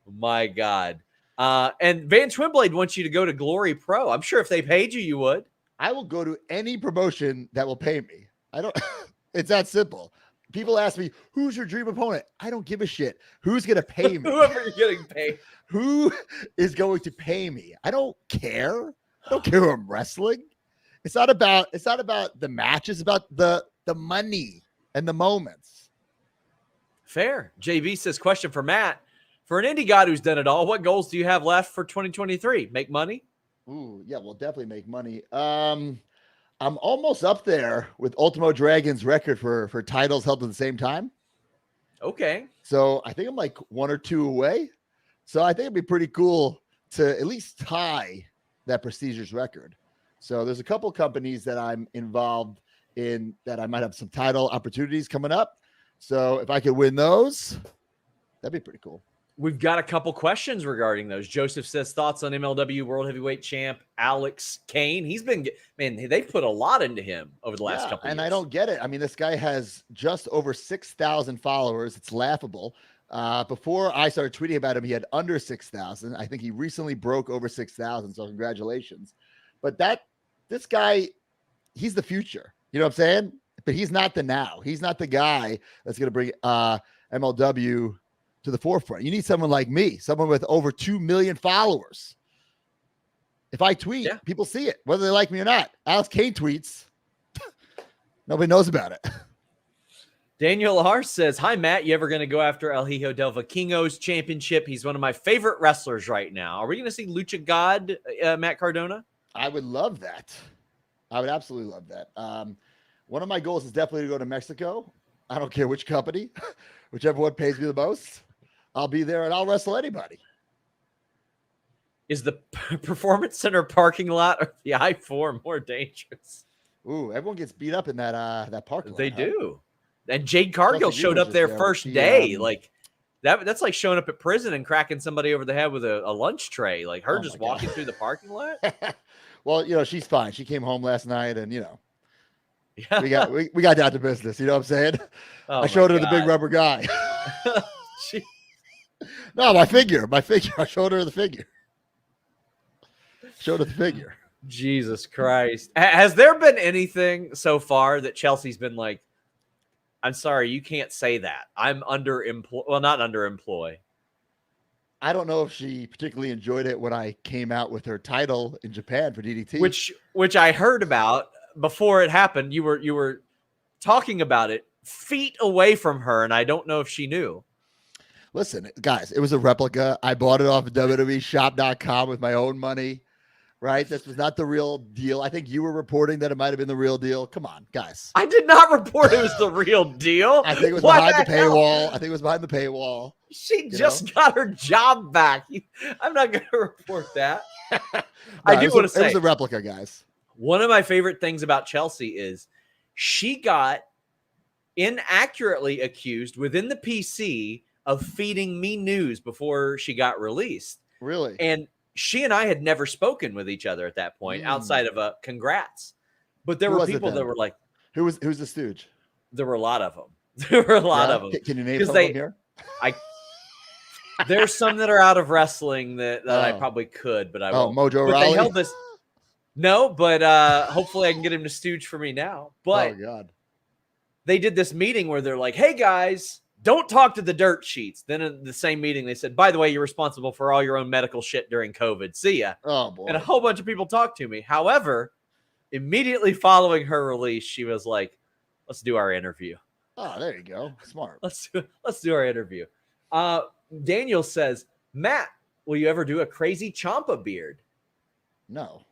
[SPEAKER 1] My God. And Van Twinblade wants you to go to Glory Pro. I'm sure if they paid you, you would.
[SPEAKER 2] I will go to any promotion that will pay me. I don't, it's that simple. People ask me, who's your dream opponent? I don't give a shit. Who's going to pay me?
[SPEAKER 1] Whoever you're getting paid.
[SPEAKER 2] Who is going to pay me? I don't care. I don't care who I'm wrestling. It's not about the match. It's about the money and the moments.
[SPEAKER 1] Fair. JB says, question for Matt. For an indie god who's done it all, what goals do you have left for 2023? Make money?
[SPEAKER 2] Ooh, yeah, we'll definitely make money. I'm almost up there with Ultimo Dragon's record for titles held at the same time.
[SPEAKER 1] Okay.
[SPEAKER 2] So I think I'm like 1 or 2 away. So I think it'd be pretty cool to at least tie that prestigious record. So there's a couple companies that I'm involved in that I might have some title opportunities coming up. So if I could win those, that'd be pretty cool.
[SPEAKER 1] We've got a couple questions regarding those. Joseph says, thoughts on MLW World Heavyweight Champ Alex Kane. He's been, man, they've put a lot into him over the last couple of years.
[SPEAKER 2] And I don't get it. I mean, this guy has just over 6,000 followers. It's laughable. Before I started tweeting about him, he had under 6,000. I think he recently broke over 6,000. So congratulations. But this guy, he's the future. You know what I'm saying? But he's not the now. He's not the guy that's going to bring MLW to the forefront. You need someone like me, someone with over 2 million followers. If I tweet, people see it, whether they like me or not. Alex Kane tweets. Nobody knows about it.
[SPEAKER 1] Daniel R says, hi, Matt. You ever going to go after El Hijo del Vikingo's championship? He's one of my favorite wrestlers right now. Are we going to see Lucha God, Matt Cardona?
[SPEAKER 2] I would love that. I would absolutely love that. One of my goals is definitely to go to Mexico. I don't care which company, whichever one pays me the most. I'll be there and I'll wrestle anybody.
[SPEAKER 1] Is the Performance Center parking lot or the I-4 more dangerous?
[SPEAKER 2] Ooh, everyone gets beat up in that parking lot.
[SPEAKER 1] They do. And Jade Cargill showed up there first day. Like that's like showing up at prison and cracking somebody over the head with a lunch tray. Like her just walking through the parking lot.
[SPEAKER 2] Well, you know, she's fine. She came home last night and, you know, we got down to business. You know what I'm saying?
[SPEAKER 1] Oh,
[SPEAKER 2] I showed her the big rubber guy. No, my figure. I showed her the figure. Showed the figure.
[SPEAKER 1] Jesus Christ. Has there been anything so far that Chelsea's been like, I'm sorry, you can't say that. I'm underemployed. Well, not underemployed.
[SPEAKER 2] I don't know if she particularly enjoyed it when I came out with her title in Japan for DDT.
[SPEAKER 1] Which I heard about before it happened. You were talking about it feet away from her, and I don't know if she knew.
[SPEAKER 2] Listen, guys, it was a replica. I bought it off of WWEshop.com with my own money, right? This was not the real deal. I think you were reporting that it might have been the real deal. Come on, guys.
[SPEAKER 1] I did not report it was the real deal.
[SPEAKER 2] I think it was behind the paywall. I think it was behind the paywall.
[SPEAKER 1] She just got her job back. I'm not going to report that.
[SPEAKER 2] No,
[SPEAKER 1] I do want to say.
[SPEAKER 2] It was a replica, guys.
[SPEAKER 1] One of my favorite things about Chelsea is she got inaccurately accused within the PC of feeding me news before she got released.
[SPEAKER 2] Really?
[SPEAKER 1] And she and I had never spoken with each other at that point outside of a congrats. But there were people that were like,
[SPEAKER 2] who's the stooge?
[SPEAKER 1] There were a lot of them. There were a lot of them.
[SPEAKER 2] Can you name some of them here?
[SPEAKER 1] There's some that are out of wrestling that I probably could, but I won't.
[SPEAKER 2] Mojo
[SPEAKER 1] but
[SPEAKER 2] Rawley?
[SPEAKER 1] They held this. No, but hopefully I can get him to stooge for me now. But
[SPEAKER 2] God.
[SPEAKER 1] They did this meeting where they're like, hey, guys, don't talk to the dirt sheets. Then in the same meeting, they said, by the way, you're responsible for all your own medical shit during COVID. See ya.
[SPEAKER 2] Oh, boy.
[SPEAKER 1] And a whole bunch of people talked to me. However, immediately following her release, she was like, let's do our interview.
[SPEAKER 2] Oh, there you go. Smart.
[SPEAKER 1] Let's do our interview. Daniel says, Matt, will you ever do a crazy Ciampa beard?
[SPEAKER 2] No.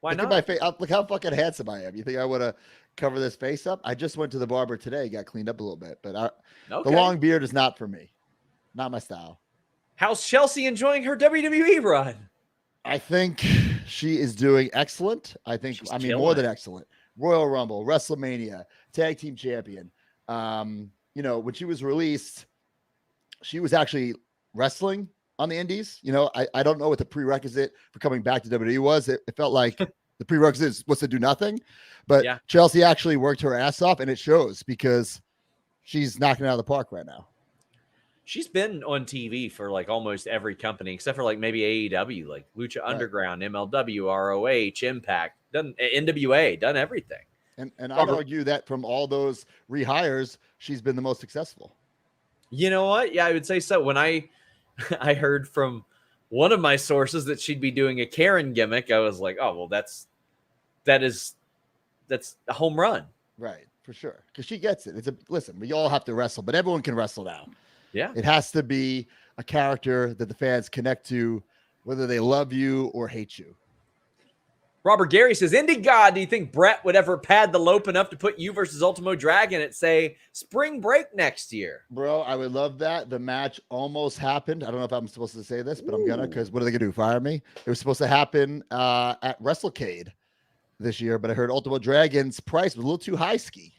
[SPEAKER 1] Why
[SPEAKER 2] look
[SPEAKER 1] not?
[SPEAKER 2] At my face. Look how fucking handsome I am. You think I would have covered this face up? I just went to the barber today, got cleaned up a little bit, but the long beard is not for me. Not my style.
[SPEAKER 1] How's Chelsea enjoying her WWE run?
[SPEAKER 2] I think she is doing excellent. More than excellent. Royal Rumble, WrestleMania, Tag Team Champion. When she was released, she was actually wrestling on the indies. I don't know what the prerequisite for coming back to WWE was. It felt like the prerequisite was to do nothing, but Chelsea actually worked her ass off, and it shows because she's knocking it out of the park right now.
[SPEAKER 1] She's been on TV for like almost every company except for like maybe AEW, like Lucha Underground, MLW, ROH, Impact, done NWA, done everything.
[SPEAKER 2] And I'd argue that from all those rehires, she's been the most successful.
[SPEAKER 1] You know what? Yeah, I would say so. When I heard from one of my sources that she'd be doing a Karen gimmick, I was like, oh, well, that's a home run.
[SPEAKER 2] Right, for sure. Because she gets it. Listen, we all have to wrestle, but everyone can wrestle now.
[SPEAKER 1] Yeah.
[SPEAKER 2] It has to be a character that the fans connect to, whether they love you or hate you.
[SPEAKER 1] Robert Gary says, Indie God, do you think Brett would ever pad the lope enough to put you versus Ultimo Dragon at, say, spring break next year?
[SPEAKER 2] Bro, I would love that. The match almost happened. I don't know if I'm supposed to say this, but I'm going to, because what are they going to do, fire me? It was supposed to happen at WrestleCade this year, but I heard Ultimo Dragon's price was a little too high ski.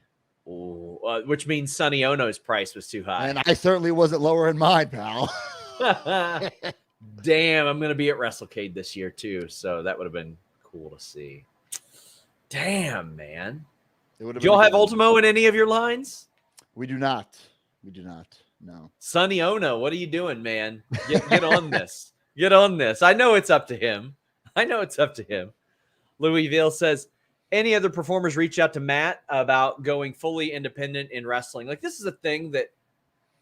[SPEAKER 1] Which means Sonny Ono's price was too high.
[SPEAKER 2] And I certainly wasn't lowering mine, pal.
[SPEAKER 1] Damn, I'm going to be at WrestleCade this year, too, so that would have been cool to see. Damn, man. Do y'all have Ultimo in any of your lines?
[SPEAKER 2] We do not. No.
[SPEAKER 1] Sonny Ono, what are you doing, man? Get on this. Get on this. I know it's up to him. Louisville says, any other performers reach out to Matt about going fully independent in wrestling? Like, this is a thing that,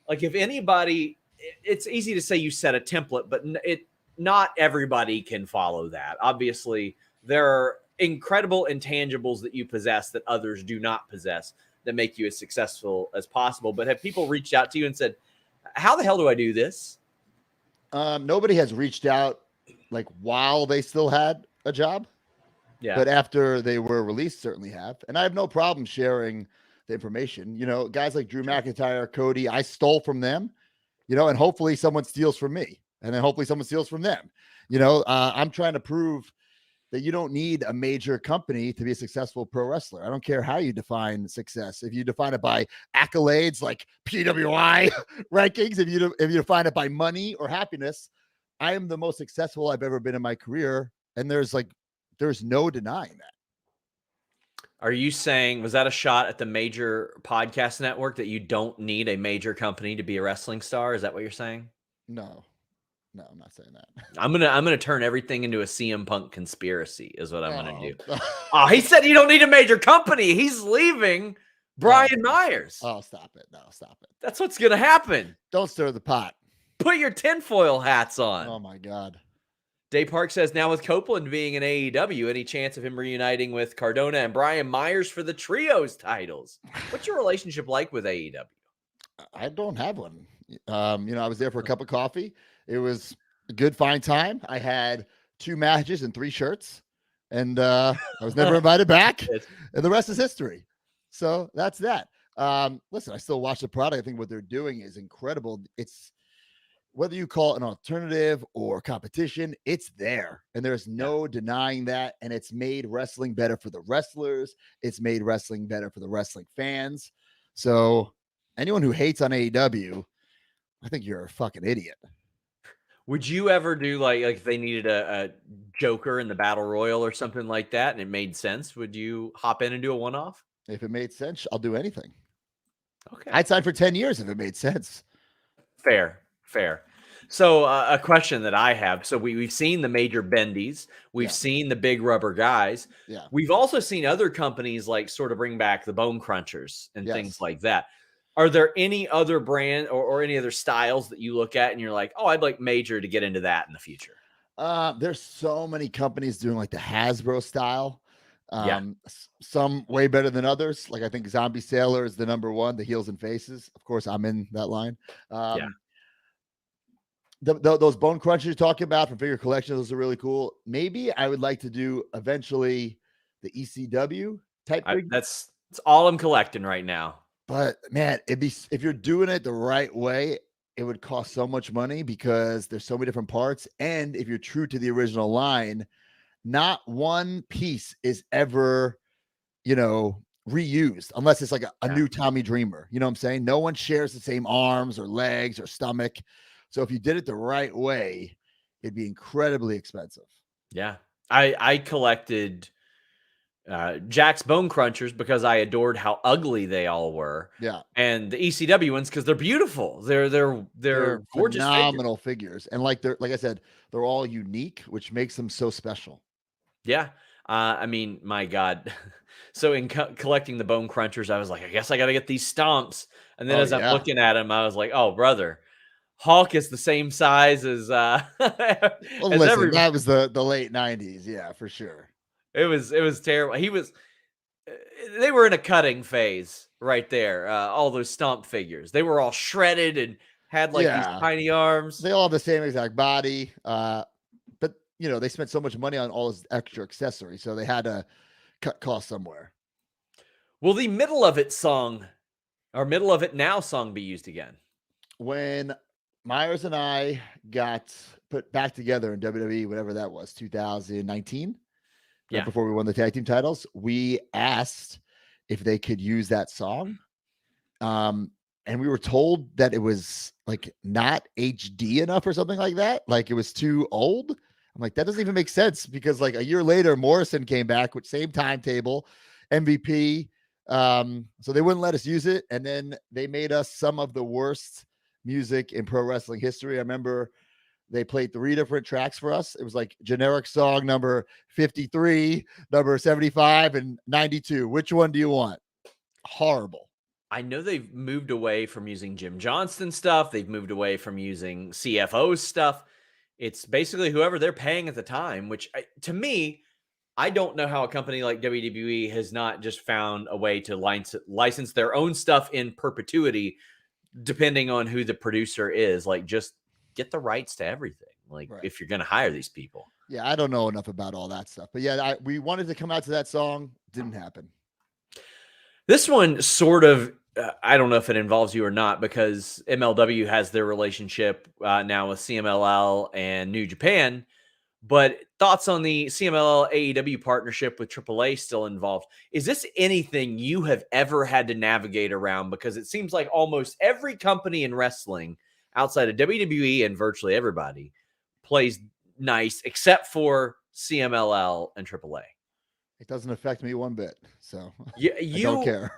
[SPEAKER 1] like, if anybody, it's easy to say you set a template, but not everybody can follow that. Obviously, there are incredible intangibles that you possess that others do not possess that make you as successful as possible. But have people reached out to you and said, how the hell do I do this?
[SPEAKER 2] Nobody has reached out like while they still had a job. Yeah. But after they were released, certainly have. And I have no problem sharing the information. Guys like Drew McIntyre, Cody, I stole from them, and hopefully someone steals from me. And then hopefully someone steals from them. I'm trying to prove that you don't need a major company to be a successful pro wrestler. I don't care how you define success. If you define it by accolades like PWI rankings, if you define it by money or happiness, I am the most successful I've ever been in my career. And there's no denying that.
[SPEAKER 1] Are you saying, was that a shot at the major podcast network that you don't need a major company to be a wrestling star? Is that what you're saying?
[SPEAKER 2] No. No, I'm not saying that.
[SPEAKER 1] I'm gonna turn everything into a CM Punk conspiracy. Is what I'm gonna do.
[SPEAKER 2] Oh.
[SPEAKER 1] Oh, he said you don't need a major company. He's leaving Brian Myers.
[SPEAKER 2] Oh, stop it. No, stop it.
[SPEAKER 1] That's what's gonna happen.
[SPEAKER 2] Don't stir the pot.
[SPEAKER 1] Put your tinfoil hats on.
[SPEAKER 2] Oh my God.
[SPEAKER 1] Dave Park says, now with Copeland being in AEW, any chance of him reuniting with Cardona and Brian Myers for the trios titles? What's your relationship like with AEW?
[SPEAKER 2] I don't have one. I was there for a cup of coffee. It was a good, fine time. I had 2 matches and 3 shirts, and I was never invited back. And the rest is history. So that's that. Listen, I still watch the product. I think what they're doing is incredible. It's whether you call it an alternative or competition, it's there. And there's no denying that. And it's made wrestling better for the wrestlers. It's made wrestling better for the wrestling fans. So anyone who hates on AEW, I think you're a fucking idiot.
[SPEAKER 1] Would you ever do like if they needed a Joker in the Battle Royal or something like that and it made sense? Would you hop in and do a one-off?
[SPEAKER 2] If it made sense, I'll do anything.
[SPEAKER 1] Okay.
[SPEAKER 2] I'd sign for 10 years if it made sense.
[SPEAKER 1] Fair. So a question that I have. So we've seen the major bendies. We've seen the big rubber guys.
[SPEAKER 2] Yeah.
[SPEAKER 1] We've also seen other companies like sort of bring back the bone crunchers and things like that. Are there any other brand or any other styles that you look at and you're like, oh, I'd like major to get into that in the future?
[SPEAKER 2] There's so many companies doing like the Hasbro style. Some way better than others. Like I think Zombie Sailor is the number one, the heels and faces. Of course, I'm in that line. Those bone crunchers you're talking about from Figure Collection, those are really cool. Maybe I would like to do eventually the ECW type.
[SPEAKER 1] That's all I'm collecting right now.
[SPEAKER 2] But man, if you're doing it the right way, it would cost so much money because there's so many different parts. And if you're true to the original line, not one piece is ever, reused unless it's like a new Tommy Dreamer. You know what I'm saying? No one shares the same arms or legs or stomach. So if you did it the right way, it'd be incredibly expensive.
[SPEAKER 1] Yeah. I collected Jack's Bone Crunchers because I adored how ugly they all were.
[SPEAKER 2] Yeah.
[SPEAKER 1] And the ECW ones because they're beautiful. They're gorgeous,
[SPEAKER 2] phenomenal figures. And like I said, they're all unique, which makes them so special.
[SPEAKER 1] Yeah. I mean, my God. So in collecting the Bone Crunchers, I was like, I guess I got to get these stomps. And then I'm looking at them, I was like, oh, brother, Hawk is the same size as
[SPEAKER 2] well, listen, that was the late 90s. Yeah, for sure.
[SPEAKER 1] It was terrible. They were in a cutting phase right there. All those stomp figures, they were all shredded and had like these tiny arms.
[SPEAKER 2] They all have the same exact body. But they spent so much money on all this extra accessories, so they had to cut costs somewhere.
[SPEAKER 1] Will the Middle of It song or Middle of It Now song be used again?
[SPEAKER 2] When Myers and I got put back together in WWE, whatever that was, 2019, right before we won the tag team titles, we asked if they could use that song. And we were told that it was like not HD enough or something like that. Like it was too old. I'm like, that doesn't even make sense because like a year later, Morrison came back with same timetable, MVP. So they wouldn't let us use it. And then they made us some of the worst music in pro wrestling history. I remember they played 3 different tracks for us. It was like generic song number 53, number 75, and 92. Which one do you want? Horrible.
[SPEAKER 1] I know they've moved away from using Jim Johnston stuff. They've moved away from using CFO stuff. It's basically whoever they're paying at the time, which to me, I don't know how a company like WWE has not just found a way to license their own stuff in perpetuity, depending on who the producer is. Like, just get the rights to everything. Like, if you're going to hire these people.
[SPEAKER 2] Yeah, I don't know enough about all that stuff. But yeah, we wanted to come out to that song. Didn't happen.
[SPEAKER 1] This one sort of, I don't know if it involves you or not, because MLW has their relationship now with CMLL and New Japan. But thoughts on the CMLL AEW partnership with AAA still involved? Is this anything you have ever had to navigate around? Because it seems like almost every company in wrestling outside of WWE and virtually everybody plays nice, except for CMLL and AAA.
[SPEAKER 2] It doesn't affect me one bit. So
[SPEAKER 1] I
[SPEAKER 2] don't care.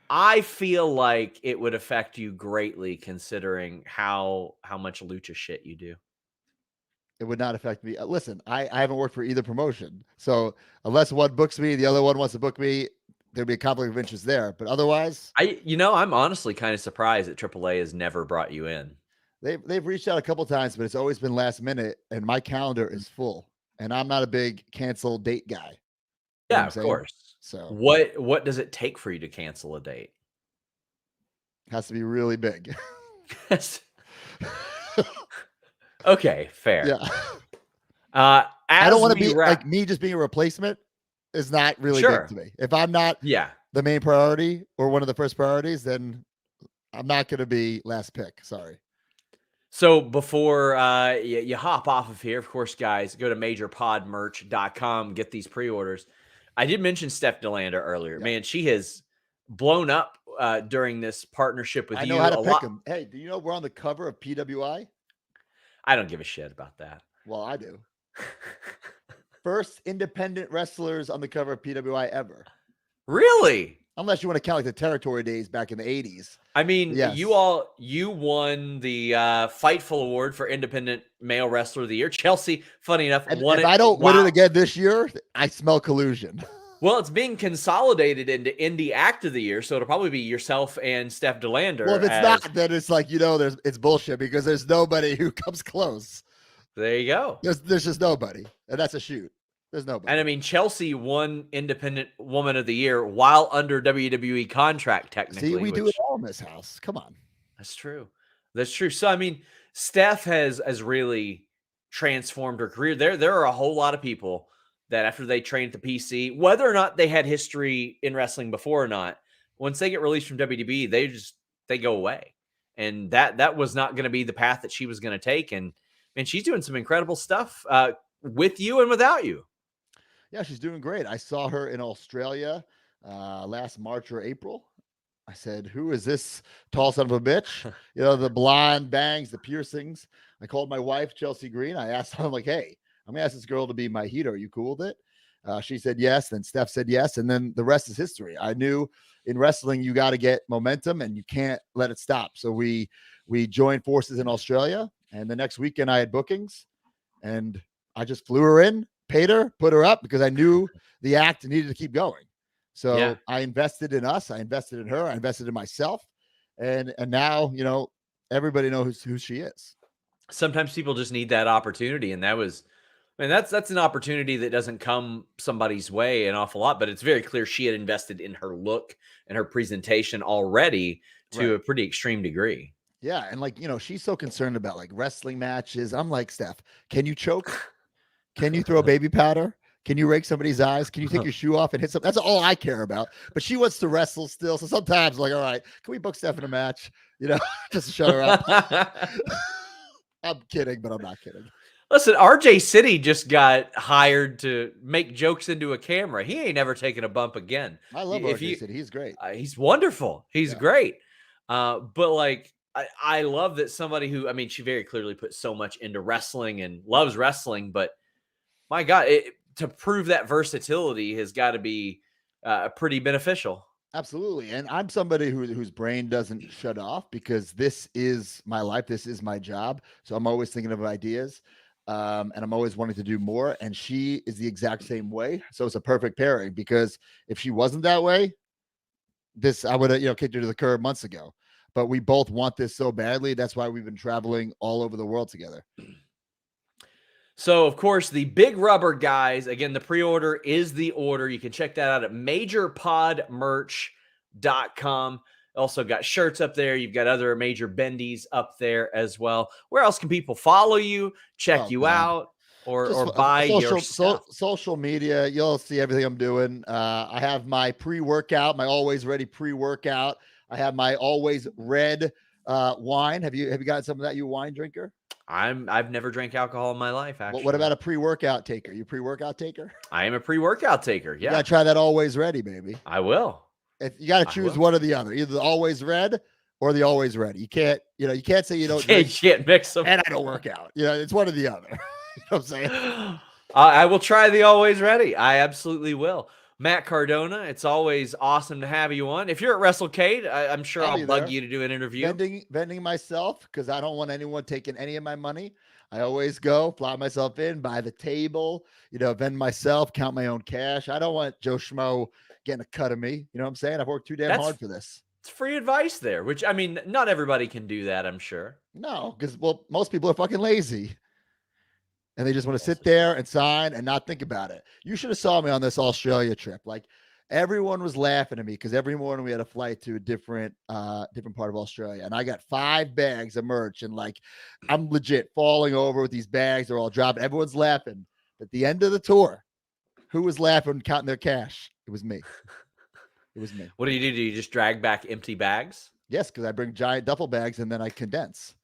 [SPEAKER 1] I feel like it would affect you greatly considering how much lucha shit you do.
[SPEAKER 2] It would not affect me. Listen, I haven't worked for either promotion. So unless one books me, the other one wants to book me, there'd be a conflict of interest there. But otherwise,
[SPEAKER 1] I'm honestly kind of surprised that AAA has never brought you in.
[SPEAKER 2] they've reached out a couple times, but it's always been last minute, and my calendar is full. And I'm not a big cancel date guy. You know
[SPEAKER 1] Yeah, of course.
[SPEAKER 2] So
[SPEAKER 1] what does it take for you to cancel a date?
[SPEAKER 2] it has to be really big.
[SPEAKER 1] Okay, fair.
[SPEAKER 2] Yeah.
[SPEAKER 1] I
[SPEAKER 2] don't want to be like me. Just being a replacement is not really big to me. If I'm not the main priority or one of the first priorities, then I'm not going to be last pick. Sorry.
[SPEAKER 1] So before you hop off of here, of course, guys, go to majorpodmerch.com, get these pre-orders. I did mention Steph DeLander earlier. Yeah. Man, she has blown up during this partnership with you.
[SPEAKER 2] I know how to pick them. Hey, do you know we're on the cover of PWI?
[SPEAKER 1] I don't give a shit about that.
[SPEAKER 2] Well, I do. First independent wrestlers on the cover of PWI ever.
[SPEAKER 1] Really?
[SPEAKER 2] Unless you want to count like the territory days back in the 80s.
[SPEAKER 1] I mean, yes. You won the Fightful Award for Independent Male Wrestler of the Year. Chelsea, funny enough, won it.
[SPEAKER 2] If I don't win it again this year, I smell collusion.
[SPEAKER 1] Well, it's being consolidated into Indie Act of the Year, so it'll probably be yourself and Steph DeLander.
[SPEAKER 2] Well, if it's not, then it's like, it's bullshit because there's nobody who comes close.
[SPEAKER 1] There you go.
[SPEAKER 2] There's just nobody, and that's a shoot. There's nobody.
[SPEAKER 1] And I mean, Chelsea won Independent Woman of the Year while under WWE contract, technically.
[SPEAKER 2] See, we do it all in this house. Come on.
[SPEAKER 1] That's true. That's true. So, I mean, Steph has really transformed her career. There are a whole lot of people that after they train at the PC, whether or not they had history in wrestling before or not, once they get released from WWE, they go away. And that was not going to be the path that she was going to take. And she's doing some incredible stuff with you and without you.
[SPEAKER 2] Yeah, she's doing great. I saw her in Australia last March or April. I said, who is this tall son of a bitch? The blonde bangs, the piercings. I called my wife, Chelsea Green. I asked her, I'm like, hey, I'm going to ask this girl to be my heater. Are you cool with it? She said yes. Then Steph said yes. And then the rest is history. I knew in wrestling, you got to get momentum and you can't let it stop. So we joined forces in Australia. And the next weekend I had bookings and I just flew her in, paid her, put her up because I knew the act needed to keep going. So I invested in us. I invested in her. I invested in myself. And now, everybody knows who she is.
[SPEAKER 1] Sometimes people just need that opportunity. And that's an opportunity that doesn't come somebody's way an awful lot, but it's very clear she had invested in her look and her presentation already to a pretty extreme degree.
[SPEAKER 2] Yeah. And she's so concerned about wrestling matches. I'm like, Steph, can you choke? Can you throw baby powder? Can you rake somebody's eyes? Can you take your shoe off and hit something? That's all I care about. But she wants to wrestle still. So sometimes all right, can we book Steph in a match? Just to shut her up. I'm kidding, but I'm not kidding.
[SPEAKER 1] Listen, RJ City just got hired to make jokes into a camera. He ain't never taken a bump again.
[SPEAKER 2] I love RJ City. He's great.
[SPEAKER 1] He's wonderful. He's great. But I love that somebody who, she very clearly put so much into wrestling and loves wrestling, but my God, to prove that versatility has got to be pretty beneficial.
[SPEAKER 2] Absolutely. And I'm somebody whose brain doesn't shut off because this is my life. This is my job. So I'm always thinking of ideas. And I'm always wanting to do more. And she is the exact same way. So it's a perfect pairing because if she wasn't that way, I would have, kicked her to the curb months ago. But we both want this so badly. That's why we've been traveling all over the world together.
[SPEAKER 1] So, of course, the Big Rubber guys, again, the pre-order is the order. You can check that out at majorpodmerch.com. Also got shirts up there. You've got other major bendies up there as well. Where else can people follow you, check you out, or buy your stuff?
[SPEAKER 2] Social media. You'll see everything I'm doing. I have my pre-workout, my Always Ready pre-workout. I have my Always Red wine. Have you gotten some of that? You a wine drinker?
[SPEAKER 1] I've never drank alcohol in my life, actually.
[SPEAKER 2] What about a pre-workout taker? You pre-workout taker?
[SPEAKER 1] I am a pre-workout taker. Yeah.
[SPEAKER 2] You gotta try that Always Ready, baby.
[SPEAKER 1] I will.
[SPEAKER 2] If you gotta choose one or the other, either the Always Red or the Always Ready. You can't say you don't
[SPEAKER 1] drink, you can't mix them.
[SPEAKER 2] And I don't work out. It's one or the other. You know what I'm saying?
[SPEAKER 1] I will try the Always Ready. I absolutely will. Matt Cardona, it's always awesome to have you on. If you're at WrestleCade, I'm sure I'll bug you to do an interview.
[SPEAKER 2] Vending myself because I don't want anyone taking any of my money. I always go, fly myself in, buy the table, vend myself, count my own cash. I don't want Joe Schmo getting a cut of me. You know what I'm saying? I've worked too damn hard for this.
[SPEAKER 1] It's free advice there, which, I mean, not everybody can do that, I'm sure.
[SPEAKER 2] No, because, most people are fucking lazy. And they just want to sit there and sign and not think about it. You should have saw me on this Australia trip. Like, everyone was laughing at me because every morning we had a flight to a different part of Australia. And I got 5 bags of merch, and like, I'm legit falling over with these bags. They're all dropping. Everyone's laughing. At the end of the tour, who was laughing, counting their cash? It was me. It was me.
[SPEAKER 1] What do? Do you just drag back empty bags?
[SPEAKER 2] Yes, because I bring giant duffel bags and then I condense.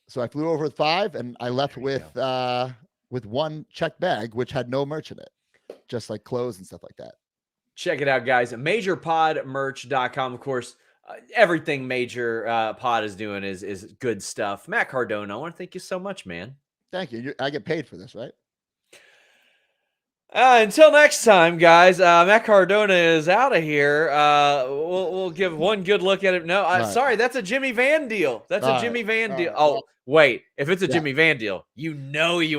[SPEAKER 2] So I flew over with 5, and I left with 1 checked bag, which had no merch in it, just like clothes and stuff like that.
[SPEAKER 1] Check it out, guys. MajorPodMerch.com. Of course, everything Major Pod is doing is good stuff. Matt Cardona, I want to thank you so much, man.
[SPEAKER 2] Thank you. I get paid for this, right?
[SPEAKER 1] Until next time, guys. Matt Cardona is out of here. We'll give one good look at it. No, sorry, that's a Jimmy Van deal. That's a Jimmy Van deal. Oh, wait. If it's a Jimmy Van deal, you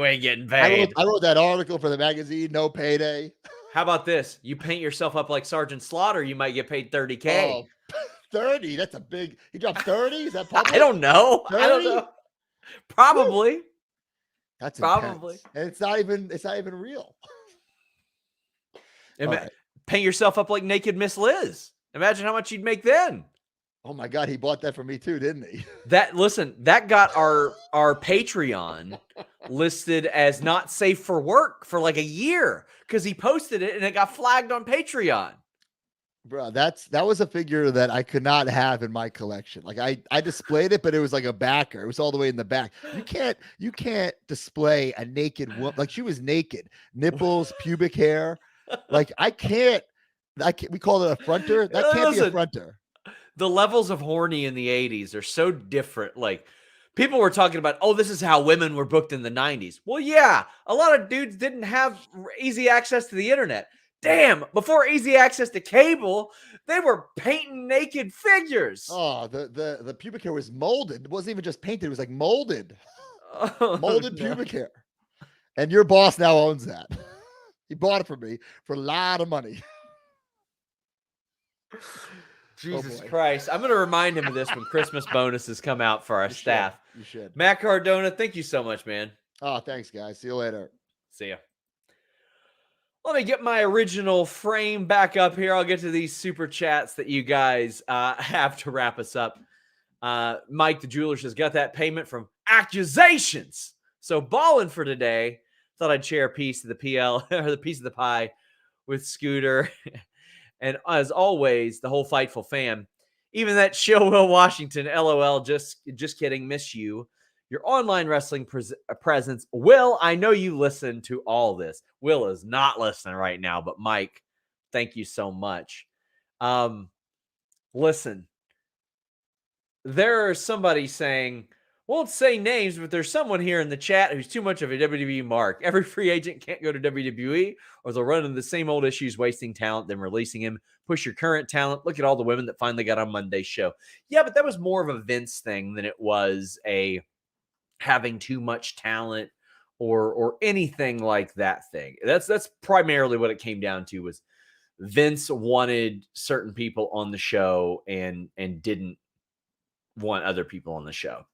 [SPEAKER 1] ain't getting paid.
[SPEAKER 2] I wrote that article for the magazine. No payday.
[SPEAKER 1] How about this? You paint yourself up like Sergeant Slaughter, you might get paid $30K.
[SPEAKER 2] Oh, 30? That's a big. He dropped 30? Is that public?
[SPEAKER 1] I don't know. 30? I don't know. Probably.
[SPEAKER 2] Woo. That's
[SPEAKER 1] probably.
[SPEAKER 2] And it's not even real.
[SPEAKER 1] Paint yourself up like Naked Miss Liz. Imagine how much you'd make then.
[SPEAKER 2] Oh my God, he bought that for me too, didn't he?
[SPEAKER 1] That got our Patreon listed as not safe for work for like a year because he posted it and it got flagged on Patreon.
[SPEAKER 2] Bro, that was a figure that I could not have in my collection. Like, I displayed it, but it was like a backer. It was all the way in the back. You can't display a naked woman. Like, she was naked, nipples, pubic hair. Like, I can't. We call it a fronter. That can't be a fronter.
[SPEAKER 1] The levels of horny in the 80s are so different. Like, people were talking about, oh, this is how women were booked in the 90s. Well, yeah, a lot of dudes didn't have easy access to the internet. Damn, before easy access to cable, they were painting naked figures.
[SPEAKER 2] Oh, the pubic hair was molded. It wasn't even just painted. It was like molded. Molded pubic hair. And your boss now owns that. He bought it for me for a lot of money.
[SPEAKER 1] Jesus Christ. I'm going to remind him of this when Christmas bonuses come out for our staff.
[SPEAKER 2] You should.
[SPEAKER 1] Matt Cardona, thank you so much, man.
[SPEAKER 2] Oh, thanks, guys. See you later.
[SPEAKER 1] See ya. Let me get my original frame back up here. I'll get to these super chats that you guys have to wrap us up. Mike the jeweler says, got that payment from accusations. So balling for today. Thought I'd share a piece of the PL or the piece of the pie with Scooter. And as always, the whole Fightful fam. Even that shill Will Washington, LOL, just kidding, miss you. Your online wrestling presence. Will, I know you listen to all this. Will is not listening right now, but Mike, thank you so much. Listen, there's somebody saying, won't say names, but there's someone here in the chat who's too much of a WWE mark. Every free agent can't go to WWE or they'll run into the same old issues, wasting talent, then releasing him. Push your current talent. Look at all the women that finally got on Monday's show. Yeah, but that was more of a Vince thing than it was a having too much talent or anything like that thing. That's primarily what it came down to, was Vince wanted certain people on the show and didn't want other people on the show.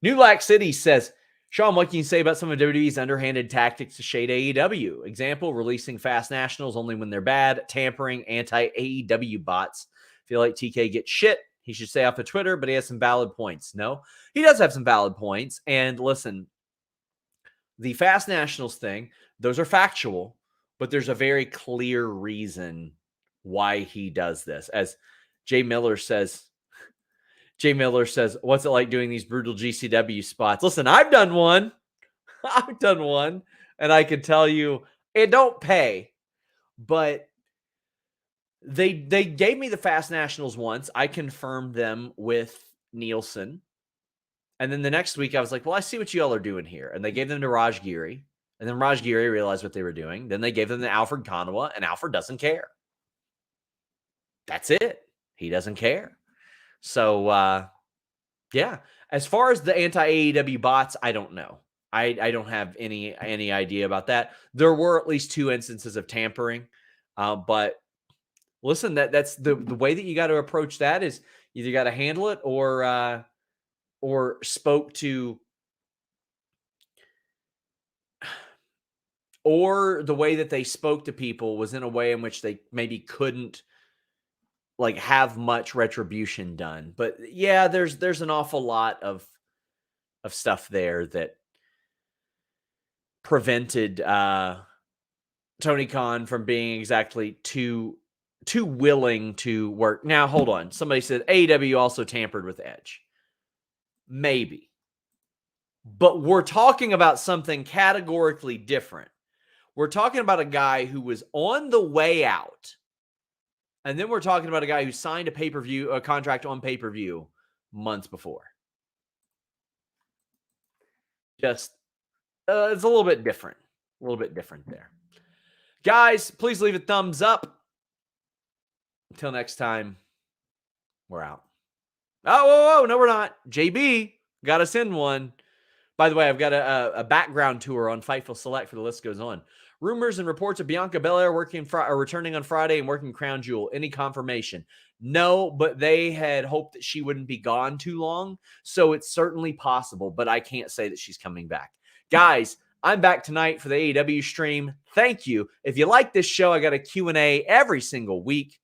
[SPEAKER 1] New Lack City says, Sean, what can you say about some of WWE's underhanded tactics to shade AEW? Example, releasing fast nationals only when they're bad, tampering anti-AEW bots. Feel like TK gets shit. He should stay off of Twitter, but he has some valid points. No, he does have some valid points. And listen, the fast nationals thing, those are factual, but there's a very clear reason why he does this. As Jay Miller says, what's it like doing these brutal GCW spots? Listen, I've done one. And I can tell you it don't pay. But they gave me the Fast Nationals once. I confirmed them with Nielsen. And then the next week I was like, well, I see what y'all are doing here. And they gave them to Raj Giri. And then Raj Giri realized what they were doing. Then they gave them to Alfred Konuwa, and Alfred doesn't care. That's it. He doesn't care. So, Yeah. As far as the anti-AEW bots, I don't know. I don't have any idea about that. There were at least 2 instances of tampering. But listen, that's the way that you got to approach that is either got to handle it or spoke to, or the way that they spoke to people was in a way in which they maybe couldn't like have much retribution done. But yeah, there's an awful lot of stuff there that prevented Tony Khan from being exactly too willing to work. Now, hold on. Somebody said AEW also tampered with Edge. Maybe. But we're talking about something categorically different. We're talking about a guy who was on the way out. And then we're talking about a guy who signed a contract on pay-per-view months before. Just, it's a little bit different. A little bit different there. Guys, please leave a thumbs up. Until next time, we're out. Oh, no, we're not. JB, got to send one. By the way, I've got a background tour on Fightful Select for the list goes on. Rumors and reports of Bianca Belair returning on Friday and working Crown Jewel. Any confirmation? No, but they had hoped that she wouldn't be gone too long. So it's certainly possible, but I can't say that she's coming back. Guys, I'm back tonight for the AEW stream. Thank you. If you like this show, I got a Q&A every single week.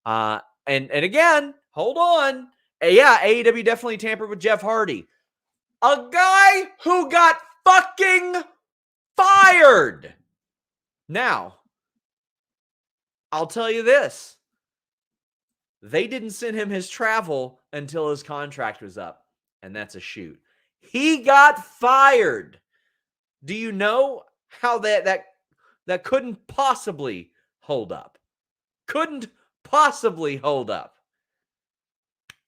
[SPEAKER 1] And again, hold on. Yeah, AEW definitely tampered with Jeff Hardy. A guy who got fucking fired. Now, I'll tell you this. They didn't send him his travel until his contract was up. And that's a shoot. He got fired. Do you know how that couldn't possibly hold up? Couldn't possibly hold up.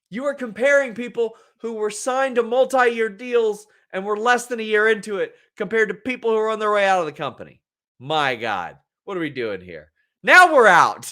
[SPEAKER 1] You are comparing people who were signed to multi-year deals and were less than a year into it compared to people who are on their way out of the company. My God, what are we doing here? Now we're out.